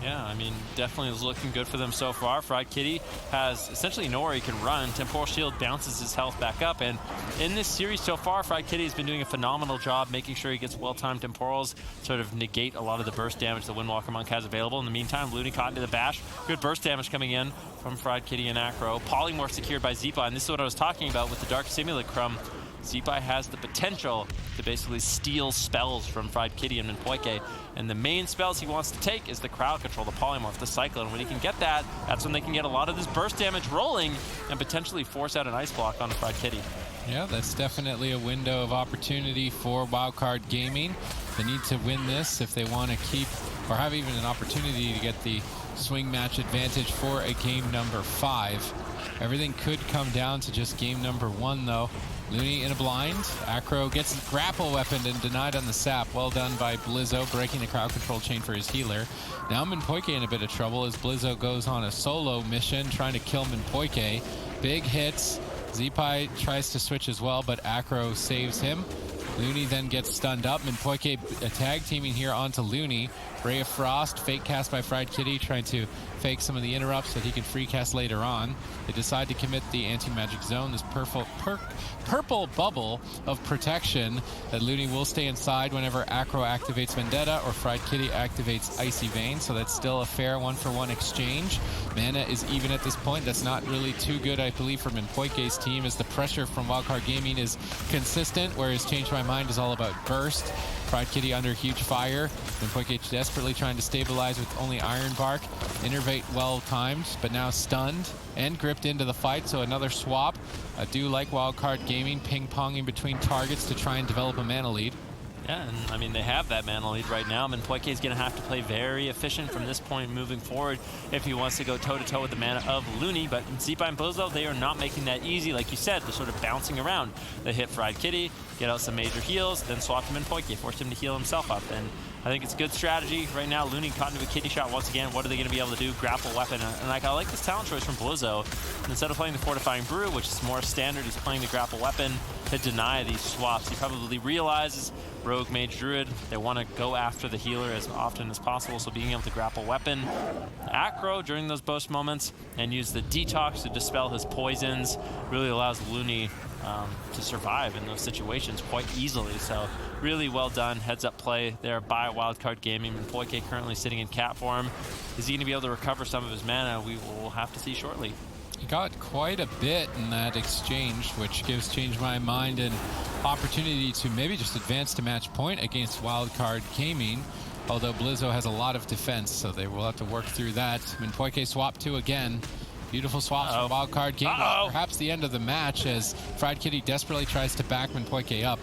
Yeah, I mean, definitely is looking good for them so far. Fried Kitty has essentially nowhere he can run. Temporal Shield bounces his health back up, and in this series so far, Fried Kitty has been doing a phenomenal job making sure he gets well-timed temporals, sort of negate a lot of the burst damage the Windwalker Monk has available. In the meantime, Looney caught into the bash. Good burst damage coming in from Fried Kitty and Acro. Polymorph secured by Zeepai, and this is what I was talking about with the Dark Simulacrum. Zeepai has the potential to basically steal spells from Fried Kitty and Poike, and the main spells he wants to take is the crowd control, the polymorph, the cyclone. And when he can get that, that's when they can get a lot of this burst damage rolling and potentially force out an ice block on Fried Kitty. Yeah, that's definitely a window of opportunity for Wildcard Gaming. They need to win this if they want to keep or have even an opportunity to get the swing match advantage for a game number 5. Everything could come down to just game number 1, though. Looney in a blind. Acro gets his grapple weapon and denied on the sap. Well done by Blizzo, breaking the crowd control chain for his healer. Now Minpoike in a bit of trouble as Blizzo goes on a solo mission trying to kill Minpoike. Big hits. Zeepai tries to switch as well, but Acro saves him. Looney then gets stunned up. Minpoike tag teaming here onto Looney. Ray of Frost, fake cast by Fried Kitty, trying to fake some of the interrupts that he can free cast later on. They decide to commit the anti-magic zone, this purple bubble of protection that Looney will stay inside whenever Acro activates Vendetta or Fried Kitty activates Icy Vein, so that's still a fair one-for-one exchange. Mana is even at this point. That's not really too good, I believe, for Minpoike's team, as the pressure from Wildcard Gaming is consistent, whereas Change My Mind is all about burst. Fried Kitty under huge fire. Minpoike desperately trying to stabilize with only Iron Bark. Innervate well timed, but now stunned and gripped into the fight, so another swap. I do like Wildcard Gaming ping-ponging between targets to try and develop a mana lead. Yeah, and I mean, they have that mana lead right now. Minpoike is going to have to play very efficient from this point moving forward if he wants to go toe-to-toe with the mana of Looney. But Zeepai and Blizzo, they are not making that easy. Like you said, they're sort of bouncing around. They hit Fried Kitty, get out some major heals, then swap to Minpoike, force him to heal himself up. And I think it's a good strategy. Right now, Looney caught into a kitty shot once again. What are they going to be able to do? Grapple weapon. And like, I like this talent choice from Blizzo. Instead of playing the Fortifying Brew, which is more standard, he's playing the grapple weapon to deny these swaps. He probably realizes Rogue Mage Druid, they want to go after the healer as often as possible, so being able to grapple weapon Acro during those burst moments and use the detox to dispel his poisons really allows Looney to survive in those situations quite easily. So really well done heads up play there by Wildcard Gaming. And Poike currently sitting in cat form. Is he going to be able to recover some of his mana? We will have to see shortly. He got quite a bit in that exchange, which gives Change My Mind an opportunity to maybe just advance to match point against Wildcard Gaming, although Blizzo has a lot of defense, so they will have to work through that. Minpoike swap 2 again. Beautiful swaps from Wildcard Gaming. Perhaps the end of the match as Fried Kitty desperately tries to back Minpoike up.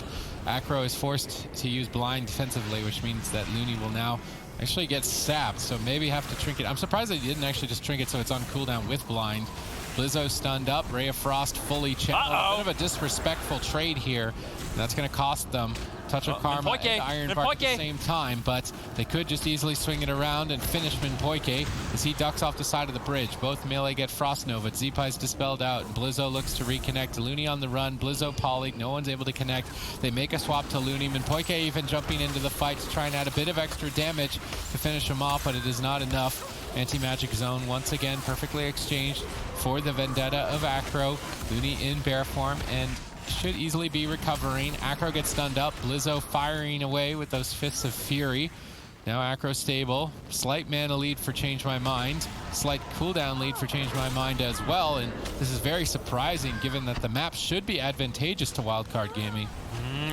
Acro is forced to use blind defensively, which means that Looney will now actually get sapped, so maybe have to trinket. I'm surprised they didn't actually just trinket so it's on cooldown with blind. Blizzo stunned up, Ray of Frost fully channeled. A bit of a disrespectful trade here. That's going to cost them Touch of Karma and Iron Bark at the same time, but they could just easily swing it around and finish Minpoike as he ducks off the side of the bridge. Both melee get Frost Nova. Zeepai's dispelled out, and Blizzo looks to reconnect. Looney on the run, Blizzo poly, no one's able to connect. They make a swap to Looney. Minpoike even jumping into the fight to try and add a bit of extra damage to finish him off, but it is not enough. Anti-magic zone once again perfectly exchanged for the Vendetta of Acro. Looney in bear form and should easily be recovering. Acro gets stunned up. Blizzo firing away with those Fists of Fury. Now Acro stable. Slight mana lead for Change My Mind. Slight cooldown lead for Change My Mind as well. And this is very surprising given that the map should be advantageous to Wildcard Gaming.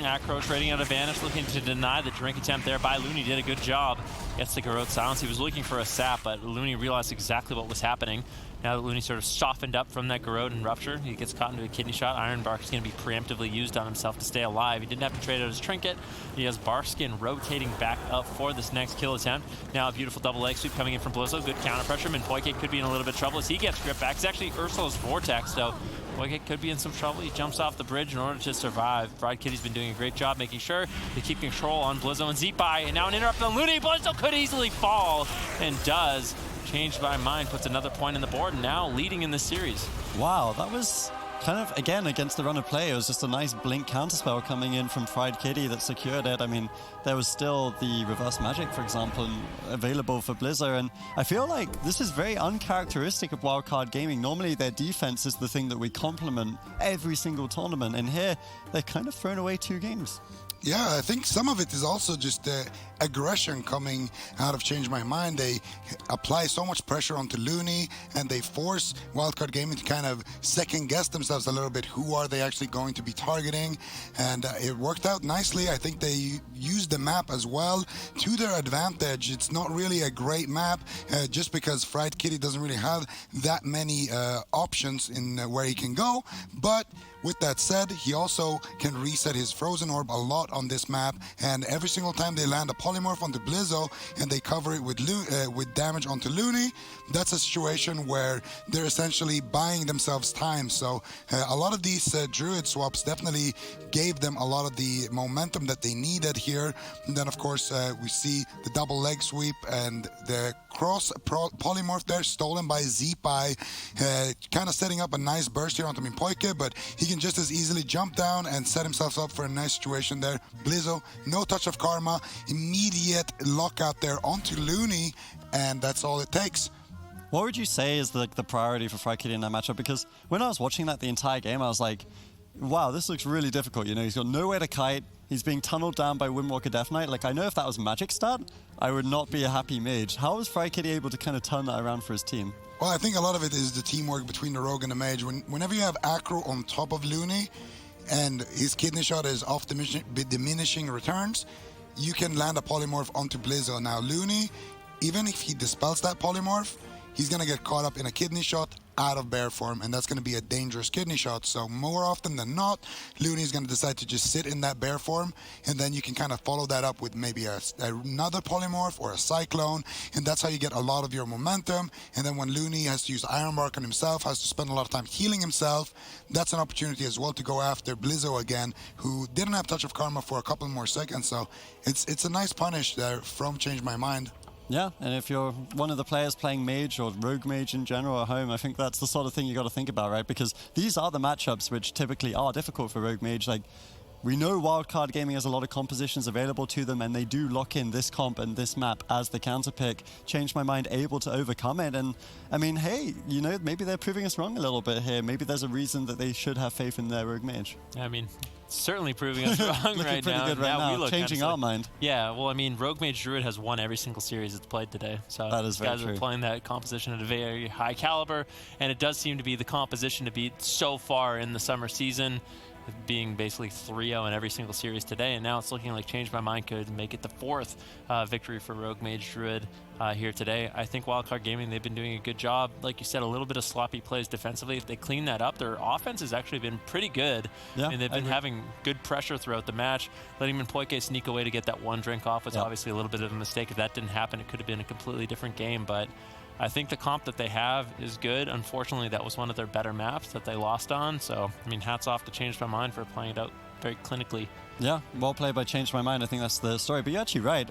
Acro trading out advantage, looking to deny the drink attempt there by Looney. Did a good job. Gets the Garrote Silence. He was looking for a sap, but Looney realized exactly what was happening. Now that Looney sort of softened up from that Garrote and Rupture, he gets caught into a kidney shot. Iron Bark is going to be preemptively used on himself to stay alive. He didn't have to trade out his trinket. He has Bark Skin rotating back up for this next kill attempt. Now a beautiful double leg sweep coming in from Blizzo. Good counter pressure. Minpoike could be in a little bit of trouble as he gets gripped back. It's actually Ursula's Vortex, so Wicket could be in some trouble. He jumps off the bridge in order to survive. Fried Kitty's been doing a great job making sure they keep control on Blizzo and Zeepai. And now an interrupt on Looney. Blizzo could easily fall and does. Changed my mind, puts another point on the board, and now leading in this series. Wow, that was kind of, again, against the run of play. It was just a nice blink counterspell coming in from Fried Kitty that secured it. I mean, there was still the reverse magic, for example, available for Blizzo, and I feel like this is very uncharacteristic of Wildcard Gaming. Normally, their defense is the thing that we compliment every single tournament, and here, they're kind of thrown away 2 games. Yeah, I think some of it is also just aggression coming out of Change My Mind. They apply so much pressure onto Looney, and they force Wildcard Gaming to kind of second guess themselves a little bit. Who are they actually going to be targeting? And it worked out nicely. I think they used the map as well to their advantage. It's not really a great map just because Fried Kitty doesn't really have that many options in where he can go. But with that said, he also can reset his Frozen Orb a lot on this map, and every single time they land a Polymorph onto Blizzo and they cover it with damage onto Looney, that's a situation where they're essentially buying themselves time. So a lot of these Druid swaps definitely gave them a lot of the momentum that they needed here. And then, of course, we see the double leg sweep and the cross Polymorph there stolen by Zeepai, kind of setting up a nice burst here onto Minpoike, but he can just as easily jump down and set himself up for a nice situation there. Blizzo, no touch of karma, immediate lockout there onto Looney, and that's all it takes. What would you say is the priority for Fried Kitty in that matchup? Because when I was watching that the entire game, I was like, wow, this looks really difficult. You know, he's got nowhere to kite. He's being tunneled down by Windwalker Death Knight. Like, I know if that was magic stat, I would not be a happy mage. How was Fried Kitty able to kind of turn that around for his team? Well, I think a lot of it is the teamwork between the rogue and the mage. Whenever you have Acro on top of Looney and his kidney shot is off diminishing returns, you can land a polymorph onto Blizzo. Now, Looney, even if he dispels that polymorph, he's going to get caught up in a kidney shot out of bear form, and that's going to be a dangerous kidney shot. So more often than not, Looney is going to decide to just sit in that bear form, and then you can kind of follow that up with maybe another polymorph or a cyclone, and that's how you get a lot of your momentum. And then when Looney has to use Iron Bark on himself, has to spend a lot of time healing himself, that's an opportunity as well to go after Blizzo again, who didn't have touch of karma for a couple more seconds. So it's a nice punish there from Change My Mind. Yeah, and if you're one of the players playing Mage or Rogue Mage in general at home, I think that's the sort of thing you got to think about, right? Because these are the matchups which typically are difficult for Rogue Mage. Like, we know Wildcard Gaming has a lot of compositions available to them, and they do lock in this comp and this map as the counter pick. Change My Mind able to overcome it, and I mean, hey, you know, maybe they're proving us wrong a little bit here. Maybe there's a reason that they should have faith in their Rogue Mage. I mean, certainly proving us wrong right now. Good right now. We look changing our mind. Yeah, well, I mean, Rogue Mage Druid has won every single series it's played today. So that is very guys true. are playing that composition at a very high caliber, and it does seem to be the composition to beat so far in the summer season, being basically 3-0 in every single series today, and now it's looking like Change My Mind could make it the 4th victory for Rogue Mage Druid here today. I think Wildcard Gaming, they've been doing a good job. Like you said, a little bit of sloppy plays defensively. If they clean that up, their offense has actually been pretty good. Yeah, and they've been having good pressure throughout the match. Letting Minpoike sneak away to get that one drink off was obviously a little bit of a mistake. If that didn't happen, it could have been a completely different game, but I think the comp that they have is good. Unfortunately, that was one of their better maps that they lost on. So, I mean, hats off to Change My Mind for playing it out very clinically. Yeah, well played by Change My Mind. I think that's the story. But you're actually right.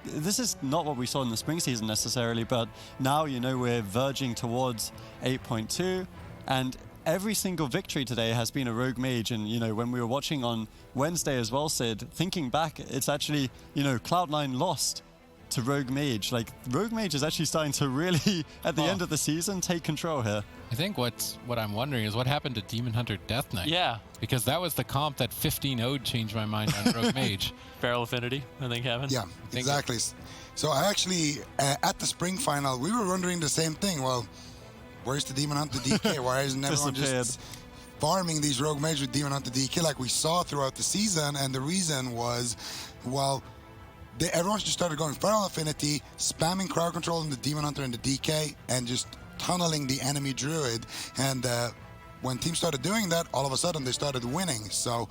This is not what we saw in the spring season necessarily, but now, you know, we're verging towards 8.2, and every single victory today has been a Rogue Mage. And, you know, when we were watching on Wednesday as well, Sid, thinking back, it's actually, you know, Cloud9 lost to Rogue Mage. Like, Rogue Mage is actually starting to really, at the end of the season, take control here. I think what I'm wondering is what happened to Demon Hunter Death Knight. Yeah. Because that was the comp that 15-0'd Changed My Mind on Rogue Mage. Feral Affinity, I think, happened. Yeah, exactly. So I actually, at the spring final, we were wondering the same thing. Well, where's the Demon Hunter DK? Why isn't everyone just farming these Rogue Mage with Demon Hunter DK like we saw throughout the season? And the reason was, well, everyone just started going Feral Affinity, spamming crowd control in the Demon Hunter and the DK, and just tunneling the enemy Druid. And when teams started doing that, all of a sudden they started winning. So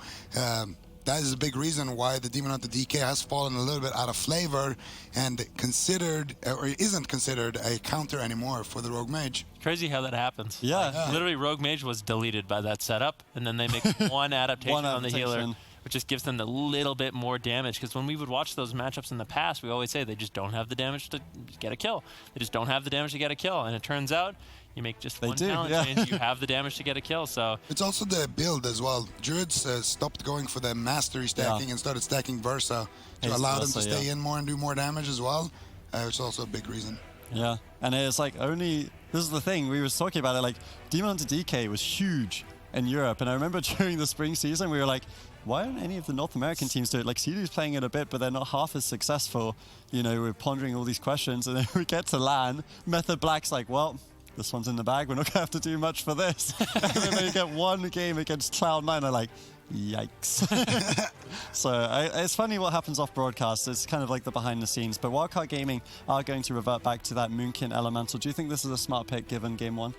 that is a big reason why the Demon Hunter DK has fallen a little bit out of flavor and considered, or isn't considered, a counter anymore for the Rogue Mage. Crazy how that happens. Yeah. Literally, Rogue Mage was deleted by that setup, and then they make one adaptation on the healer, which just gives them a little bit more damage. Because when we would watch those matchups in the past, we always say they just don't have the damage to get a kill. They just don't have the damage to get a kill. And it turns out you make just one talent change, you have the damage to get a kill. So it's also the build as well. Druids stopped going for the mastery stacking and started stacking Versa to allow them to stay in more and do more damage as well, which is also a big reason. Yeah, and it's like this is the thing, we were talking about it, like Demon Hunter DK was huge in Europe, and I remember during the spring season we were like, why don't any of the North American teams do it? Like CD's playing it a bit, but they're not half as successful. You know, we're pondering all these questions, and then we get to LAN, Method Black's like, well, this one's in the bag, we're not gonna have to do much for this. And then they get one game against Cloud9, I'm like, yikes. So it's funny what happens off broadcast. It's kind of like the behind the scenes. But Wildcard Gaming are going to revert back to that Moonkin Elemental. Do you think this is a smart pick given game one?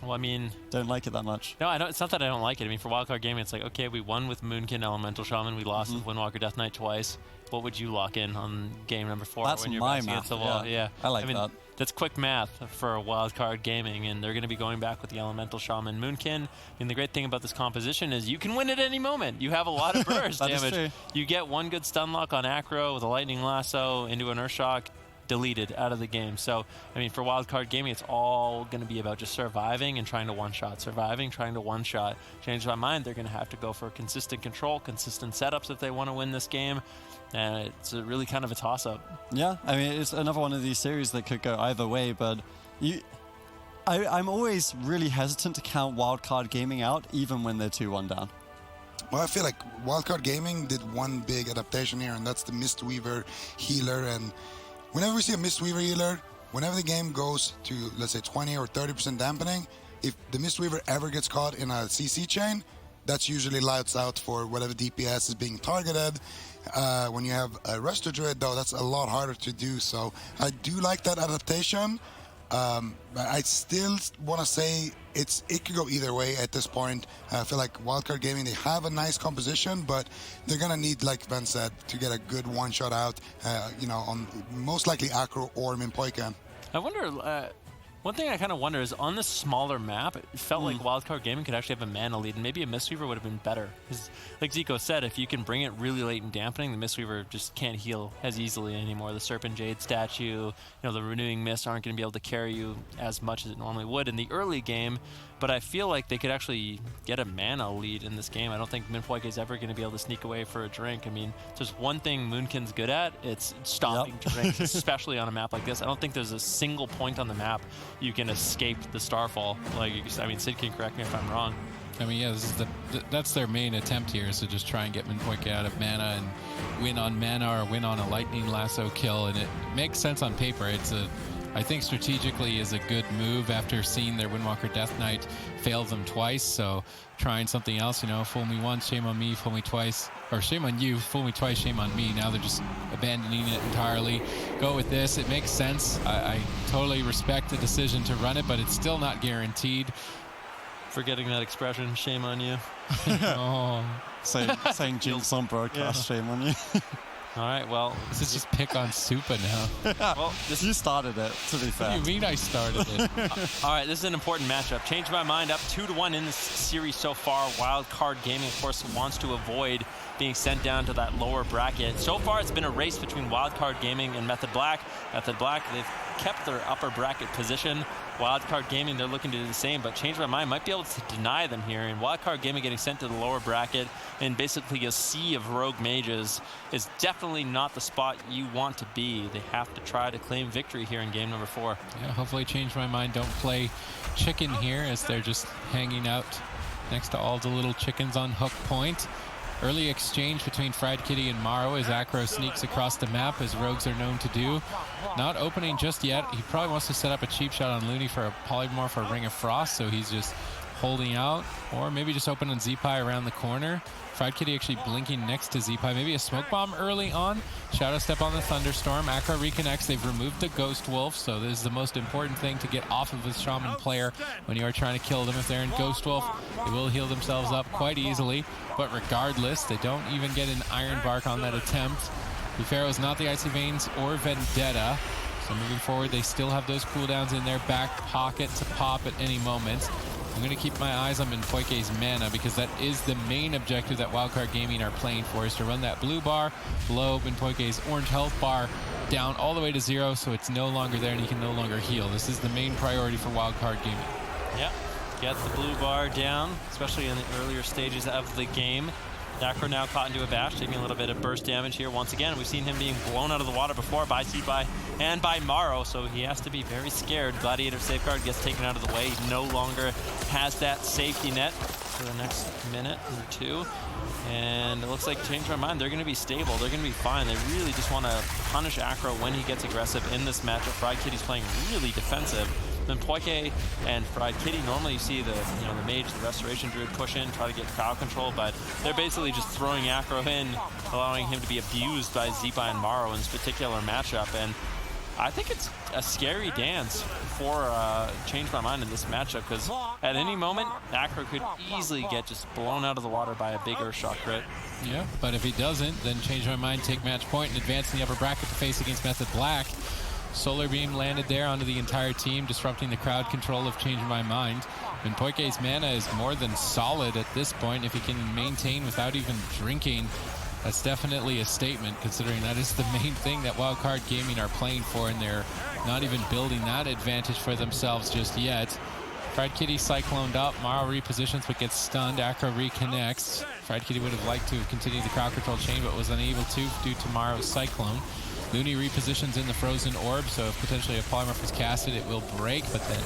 Well, I mean, don't like it that much. No, I don't. It's not that I don't like it. I mean, for Wildcard Gaming, it's like, okay, we won with Moonkin Elemental Shaman. We lost with Windwalker Death Knight twice. What would you lock in on game number 4 That's when you're my bouncing math. against the wall? Yeah. I like that. That's quick math for Wildcard Gaming, and they're going to be going back with the Elemental Shaman Moonkin. And the great thing about this composition is you can win at any moment. You have a lot of burst damage. You get one good stun lock on Acro with a Lightning Lasso into an Earthshock, deleted out of the game. So, I mean, for Wildcard Gaming, it's all going to be about just surviving and trying to one-shot. Surviving, trying to one-shot. Change my mind, they're going to have to go for consistent control, consistent setups if they want to win this game. And it's really kind of a toss-up. Yeah, I mean, it's another one of these series that could go either way, but I'm always really hesitant to count Wildcard Gaming out, even when they're 2-1 down. Well, I feel like Wildcard Gaming did one big adaptation here, and that's the Mistweaver healer. And whenever we see a Mistweaver healer, whenever the game goes to, let's say, 20 or 30% dampening, if the Mistweaver ever gets caught in a CC chain, that's usually lights out for whatever DPS is being targeted. When you have a Resto Druid, though, that's a lot harder to do. So I do like that adaptation. I still want to say it could go either way at this point. I feel like Wildcard Gaming, they have a nice composition, but they're going to need, like Ben said, to get a good one-shot out, on most likely Acro or Minpoika. I wonder, one thing I kind of wonder is on this smaller map, it felt like Wildcard Gaming could actually have a mana lead, and maybe a Mistweaver would have been better. Because, like Zico said, if you can bring it really late in dampening, the Mistweaver just can't heal as easily anymore. The Serpent Jade statue, the Renewing Mist aren't going to be able to carry you as much as it normally would in the early game. But I feel like they could actually get a mana lead in this game. I don't think Minpoika is ever going to be able to sneak away for a drink. I mean, there's one thing Moonkin's good at, it's stopping drinks, especially on a map like this. I don't think there's a single point on the map you can escape the Starfall. Sid can correct me if I'm wrong. I mean, yeah, that's their main attempt here, is to just try and get Minpoika out of mana and win on mana or win on a Lightning Lasso kill. And it makes sense on paper. I think strategically is a good move after seeing their Windwalker Death Knight fail them twice. So trying something else, fool me once, shame on me, fool me twice. Or shame on you, fool me twice, shame on me. Now they're just abandoning it entirely. Go with this. It makes sense. I totally respect the decision to run it, but it's still not guaranteed. Forgetting that expression, shame on you. Saying jinx on broadcast, shame on you. All right, well, this is just pick on Supa now. Well, you started it, to be fair. What do you mean I started it? All right, this is an important matchup. Changed my mind, up 2-1 in this series so far. Wildcard Gaming, of course, wants to avoid being sent down to that lower bracket. So far, it's been a race between Wildcard Gaming and Method Black. Method Black, they've kept their upper bracket position. Wildcard Gaming, they're looking to do the same, but Change My Mind might be able to deny them here. And Wildcard Gaming getting sent to the lower bracket and basically a sea of rogue mages is definitely not the spot you want to be. They have to try to claim victory here in game number 4. Yeah, hopefully Change My Mind don't play chicken here, as they're just hanging out next to all the little chickens on hook point. Early exchange between Fried Kitty and Maro as Acro sneaks across the map, as rogues are known to do. Not opening just yet. He probably wants to set up a cheap shot on Looney for a polymorph or Ring of Frost, so he's just holding out, or maybe just open on Z-Pie around the corner. Fried Kitty actually blinking next to Z-Pie. Maybe a smoke bomb early on. Shadow Step on the Thunderstorm. Acro reconnects. They've removed the Ghost Wolf, so this is the most important thing to get off of a Shaman player when you are trying to kill them. If they're in Ghost Wolf, they will heal themselves up quite easily. But regardless, they don't even get an Iron Bark on that attempt. Pharaoh's not the Icy Veins or Vendetta. So moving forward, they still have those cooldowns in their back pocket to pop at any moment. I'm going to keep my eyes on Minpoike's mana because that is the main objective that Wildcard Gaming are playing for, is to run that blue bar below Minpoike's orange health bar down all the way to 0 so it's no longer there and he can no longer heal. This is the main priority for Wildcard Gaming. Yeah, get the blue bar down, especially in the earlier stages of the game. Acro now caught into a bash, taking a little bit of burst damage here once again. We've seen him being blown out of the water before by Z-Pie and by Maro, so he has to be very scared. Gladiator Safeguard gets taken out of the way. He no longer has that safety net for the next minute or two. And it looks like, change my mind, they're going to be stable. They're going to be fine. They really just want to punish Acro when he gets aggressive in this matchup. Fried Kitty's playing really defensive. Then Poike and Fried Kitty, normally you see the mage, the Restoration Druid push in, try to get crowd control, but they're basically just throwing Acro in, allowing him to be abused by Z-Pie and Maro in this particular matchup. And I think it's a scary dance for Change My Mind in this matchup, because at any moment, Acro could easily get just blown out of the water by a big Earthshock crit. Yeah, but if he doesn't, then Change My Mind, take match point and advance in the upper bracket to face against Method Black. Solar Beam landed there onto the entire team, disrupting the crowd control of Change My Mind. And Poike's mana is more than solid at this point. If he can maintain without even drinking, that's definitely a statement, considering that is the main thing that Wildcard Gaming are playing for, and they're not even building that advantage for themselves just yet. Fried Kitty cycloned up, Maro repositions but gets stunned, Acro reconnects. Fried Kitty would have liked to have continued the crowd control chain but was unable to due to Maro's Cyclone. Looney repositions in the Frozen Orb, so if potentially a Polymorph is casted, it will break, but then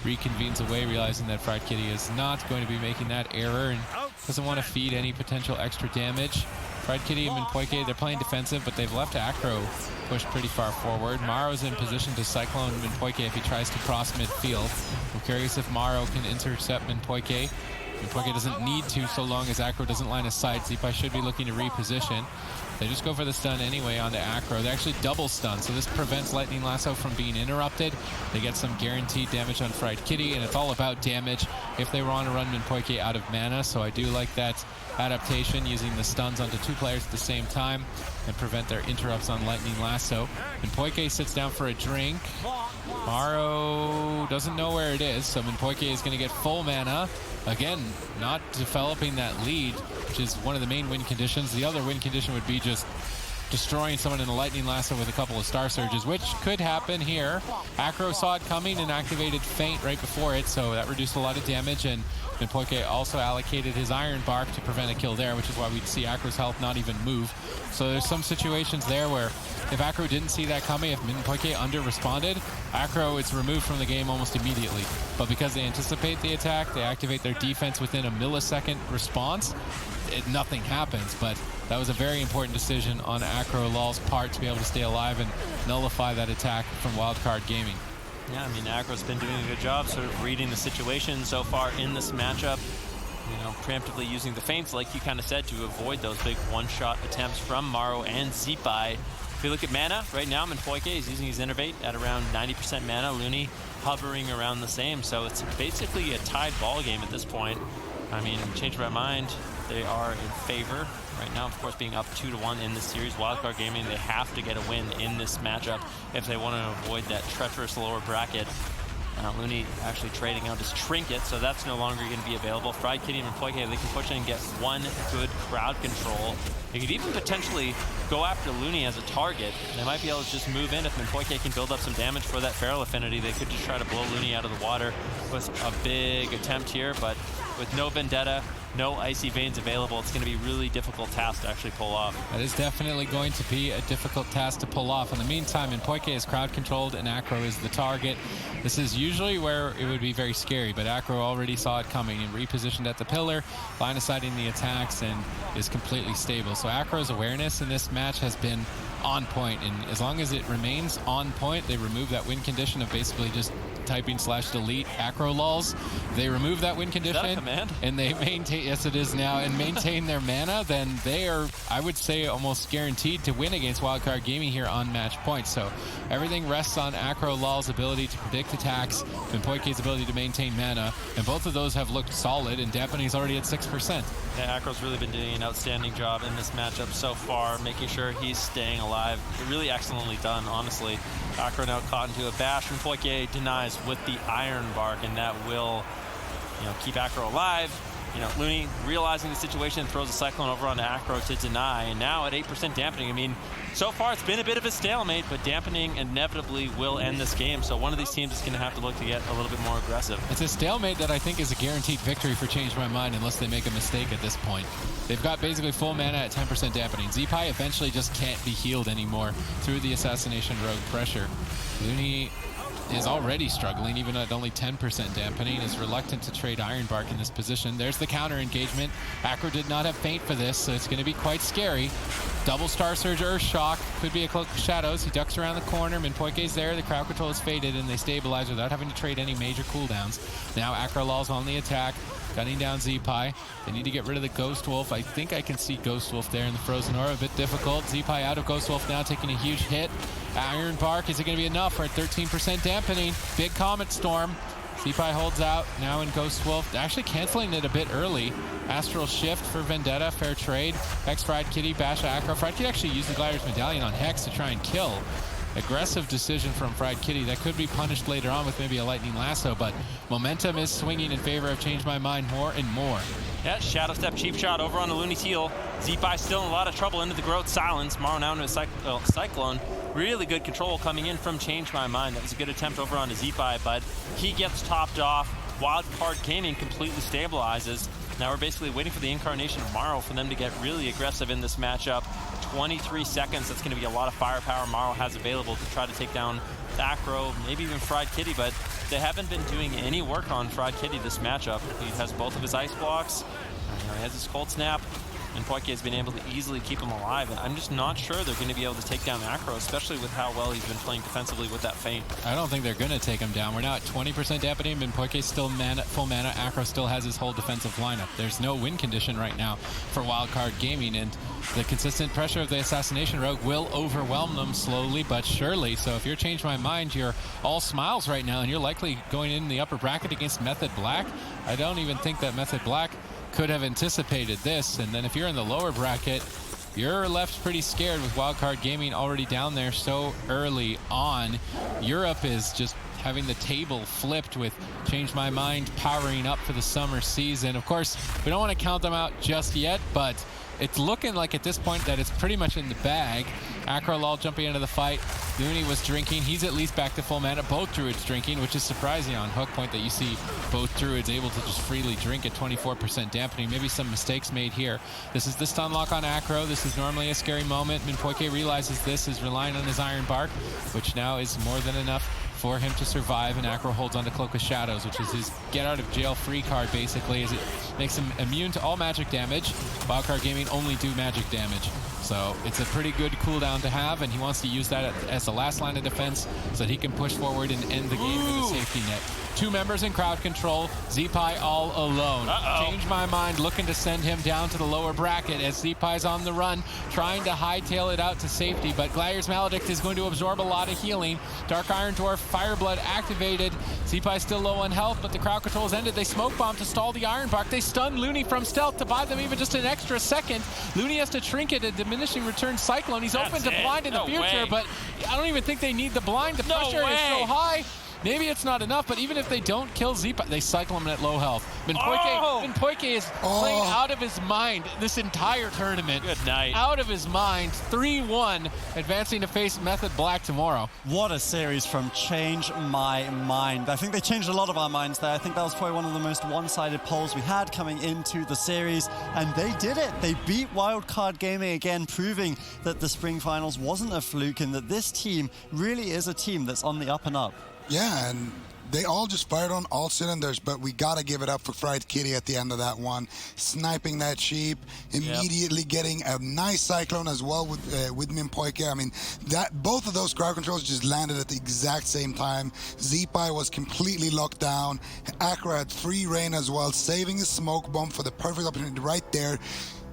reconvenes away, realizing that Fried Kitty is not going to be making that error and doesn't want to feed any potential extra damage. Fried Kitty and Minpoike, they're playing defensive, but they've left Acro pushed pretty far forward. Maro's in position to Cyclone Minpoike if he tries to cross midfield. I'm curious if Maro can intercept Minpoike. Minpoike doesn't need to so long as Acro doesn't line of sight. Z-Pie should be looking to reposition. They just go for the stun anyway onto Acro. They actually double stun, so this prevents Lightning Lasso from being interrupted. They get some guaranteed damage on Fried Kitty, and it's all about damage if they want to run Minpoike out of mana, so I do like that adaptation, using the stuns onto two players at the same time and prevent their interrupts on Lightning Lasso. Minpoike sits down for a drink. Maro doesn't know where it is, so Minpoike is going to get full mana. Again, not developing that lead, which is one of the main win conditions. The other win condition would be just destroying someone in a Lightning Lasso with a couple of Star Surges, which could happen here. Acro saw it coming and activated Feint right before it, so that reduced a lot of damage, and Minpoike also allocated his Iron Bark to prevent a kill there, which is why we'd see Acro's health not even move. So there's some situations there where if Acro didn't see that coming, if Minpoike under-responded, Acro is removed from the game almost immediately. But because they anticipate the attack, they activate their defense within a millisecond response, nothing happens. But that was a very important decision on Acro Lol's part to be able to stay alive and nullify that attack from Wildcard Gaming. Yeah, I mean, Acro's been doing a good job sort of reading the situation so far in this matchup. You know, preemptively using the feints, like you kind of said, to avoid those big one-shot attempts from Maro and Z-Pie. If we look at mana, right now, Minpoike is using his Innervate at around 90% mana. Looney hovering around the same, so it's basically a tied ball game at this point. I mean, change my mind, they are in favor. Right now, of course, being up 2-1 in this series. Wildcard Gaming, they have to get a win in this matchup if they want to avoid that treacherous lower bracket. Looney actually trading out his Trinket, so that's no longer going to be available. Fried Kitty and Minpoike, they can push in and get one good crowd control. They could even potentially go after Looney as a target. They might be able to just move in if Minpoike can build up some damage for that Feral Affinity. They could just try to blow Looney out of the water with a big attempt here, but with no Vendetta, no Icy Veins available, it's going to be a really difficult task to actually pull off. That is definitely going to be a difficult task to pull off. In the meantime, Minpoike is crowd controlled and Acro is the target. This is usually where it would be very scary, but Acro already saw it coming and repositioned at the pillar, line of sighting the attacks, and is completely stable. So Acro's awareness in this match has been on point, and as long as it remains on point, they remove that win condition of basically just typing/delete acro lulls. They remove that win condition. Is that a command? And they maintain, yes it is now, and maintain their mana, then they are, I would say, almost guaranteed to win against Wildcard Gaming here on match point. So everything rests on acro lul's ability to predict attacks, and Poike's ability to maintain mana, and both of those have looked solid, and Dampening's already at 6%. Yeah, Acro's really been doing an outstanding job in this matchup so far, making sure he's staying alive. Really excellently done, honestly. Acro now caught into a bash, and Poike denies with the Iron Bark, and that will, keep Acro alive. Looney realizing the situation throws a Cyclone over onto Acro to deny, and now at 8% Dampening. I mean, so far it's been a bit of a stalemate, but Dampening inevitably will end this game, so one of these teams is going to have to look to get a little bit more aggressive. It's a stalemate that I think is a guaranteed victory for Change My Mind unless they make a mistake at this point. They've got basically full mana at 10% Dampening. Zeepai eventually just can't be healed anymore through the Assassination Rogue pressure. Looney is already struggling, even at only 10% Dampening, is reluctant to trade Iron Bark in this position. There's the counter engagement. Acro did not have Feint for this, so it's going to be quite scary. Double Star Surge Earth Shock, could be a Cloak of Shadows. He ducks around the corner, Minpoike's there, the crowd control is faded, and they stabilize without having to trade any major cooldowns. Now Acro Lul's on the attack, gunning down Zeepai. They need to get rid of the Ghost Wolf. I think I can see Ghost Wolf there in the Frozen Aura, a bit difficult. Zeepai out of Ghost Wolf now, taking a huge hit. Iron Bark, is it going to be enough? We're at 13% Dampening. Big Comet Storm. Zeepai holds out, now in Ghost Wolf. Actually canceling it a bit early. Astral Shift for Vendetta, fair trade. Hex Fried Kitty, bash Acro. Fried Kitty actually used the Glider's Medallion on Hex to try and kill. Aggressive decision from Fried Kitty. That could be punished later on with maybe a Lightning Lasso, but momentum is swinging in favor of Change My Mind more and more. Yeah, Shadow Step cheap shot over on the Looney Teal. Zeepai still in a lot of trouble into the Growth Silence. Morrow now into a Cyclone. Really good control coming in from Change My Mind. That was a good attempt over onto Zeepai, but he gets topped off. Wildcard Gaming completely stabilizes. Now we're basically waiting for the incarnation of Morrow for them to get really aggressive in this matchup. 23 seconds, that's going to be a lot of firepower Morrow has available to try to take down Acro, maybe even Fried Kitty, but they haven't been doing any work on Fried Kitty this matchup. He has both of his ice blocks, he has his Cold Snap, and Poike has been able to easily keep him alive, and I'm just not sure they're going to be able to take down Acro, especially with how well he's been playing defensively with that Feint. I don't think they're going to take him down. We're now at 20% Dampening, and Poike's still full mana. Acro still has his whole defensive lineup. There's no win condition right now for Wildcard Gaming, and the consistent pressure of the Assassination Rogue will overwhelm them slowly but surely. So if you're Change My Mind, you're all smiles right now, and you're likely going in the upper bracket against Method Black. I don't even think that Method Black could have anticipated this, and then if you're in the lower bracket, you're left pretty scared with Wildcard Gaming already down there so early on. Europe is just having the table flipped with Change My Mind powering up for the summer season. Of course, we don't want to count them out just yet, but it's looking like at this point that it's pretty much in the bag. Acro Lul jumping into the fight. Looney was drinking. He's at least back to full mana. Both Druids drinking, which is surprising on Hook Point that you see both Druids able to just freely drink at 24% Dampening. Maybe some mistakes made here. This is the stun lock on Acro. This is normally a scary moment. Minpoike realizes this is relying on his Iron Bark, which now is more than enough for him to survive, and Acro holds on to Cloak of Shadows, which is his get out of jail free card basically, as it makes him immune to all magic damage. Wildcard Gaming only do magic damage. So it's a pretty good cooldown to have, and he wants to use that as the last line of defense so that he can push forward and end the game with a safety net. Two members in crowd control, Zeepai all alone. Change My Mind looking to send him down to the lower bracket as Zeepai's on the run, trying to hightail it out to safety, but Gladiator's Maledict is going to absorb a lot of healing. Dark Iron Dwarf, Fireblood activated. Zeepai still low on health, but the crowd control is ended. They smoke bomb to stall the Iron Bark. They stun Looney from stealth to buy them even just an extra second. Looney has to trinket a diminishing return Cyclone. He's open to blind in the future, but I don't even think they need the blind. The pressure is so high. Maybe it's not enough, but even if they don't kill Zeepai, they cycle him at low health. Minpoike is playing out of his mind this entire tournament. Good night. Out of his mind. 3-1, advancing to face Method Black tomorrow. What a series from Change My Mind. I think they changed a lot of our minds there. I think that was probably one of the most one-sided polls we had coming into the series, and they did it. They beat Wildcard Gaming again, proving that the spring finals wasn't a fluke and that this team really is a team that's on the up and up. Yeah, and they all just fired on all cylinders, but we gotta give it up for Fried Kitty at the end of that one, sniping that sheep, immediately getting a nice cyclone as well with Mimpoike. I mean, that both of those crowd controls just landed at the exact same time. Zeepai was completely locked down. Acro had free reign as well, saving his smoke bomb for the perfect opportunity right there.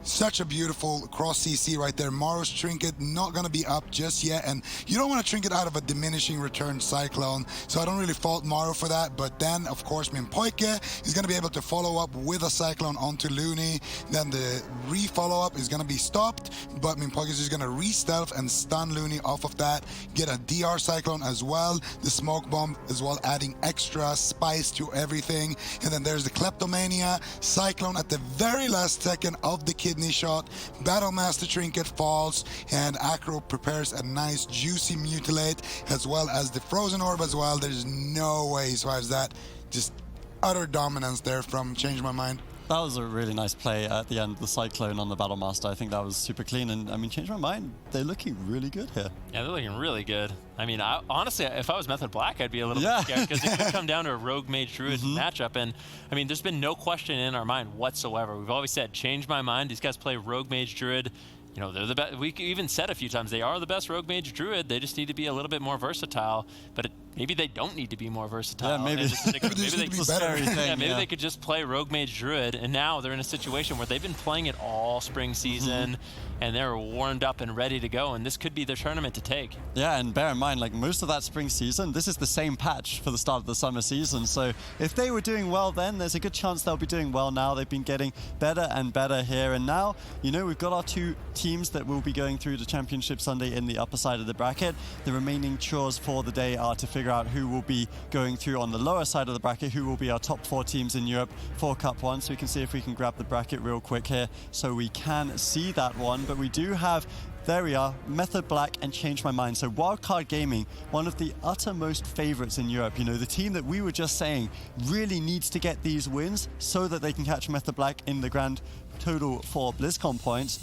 Such a beautiful cross CC right there. Maro's Trinket not going to be up just yet, and you don't want to Trinket out of a diminishing return Cyclone, so I don't really fault Maro for that. But then, of course, Mimpoike is going to be able to follow up with a Cyclone onto Looney. Then the re-follow-up is going to be stopped, but Mimpoike is just going to re-stealth and stun Looney off of that, get a DR Cyclone as well, the Smoke Bomb as well, adding extra spice to everything. And then there's the Kleptomania, Cyclone at the very last second of the Kidney Shot, Battlemaster Trinket falls, and Acro prepares a nice juicy Mutilate as well as the Frozen Orb as well. There's no way he survives that. Just utter dominance there from Change My Mind. That was a really nice play at the end, the Cyclone on the Battlemaster. I think that was super clean, and I mean, Change My Mind, they're looking really good here. Yeah, they're looking really good. I mean, honestly, if I was Method Black, I'd be a little bit scared, because it could come down to a Rogue Mage Druid matchup. And I mean, there's been no question in our mind whatsoever. We've always said, Change My Mind. These guys play Rogue Mage Druid. You know, they're the best. We even said a few times they are the best Rogue Mage Druid. They just need to be a little bit more versatile. But maybe they don't need to be more versatile. Yeah, maybe. Maybe they could just play Rogue Mage Druid, and now they're in a situation where they've been playing it all spring season, and they're warmed up and ready to go, and this could be their tournament to take. Yeah, and bear in mind, like, most of that spring season, this is the same patch for the start of the summer season, so if they were doing well then, there's a good chance they'll be doing well now. They've been getting better and better here, and now, you know, we've got our two teams that will be going through the Championship Sunday in the upper side of the bracket. The remaining chores for the day are to figure out who will be going through on the lower side of the bracket, who will be our top 4 teams in Europe for Cup 1. So we can see if we can grab the bracket real quick here so we can see that one. But we do have, there we are, Method Black and Change My Mind. So Wildcard Gaming, one of the uttermost favorites in Europe. You know, the team that we were just saying really needs to get these wins so that they can catch Method Black in the grand total for BlizzCon points.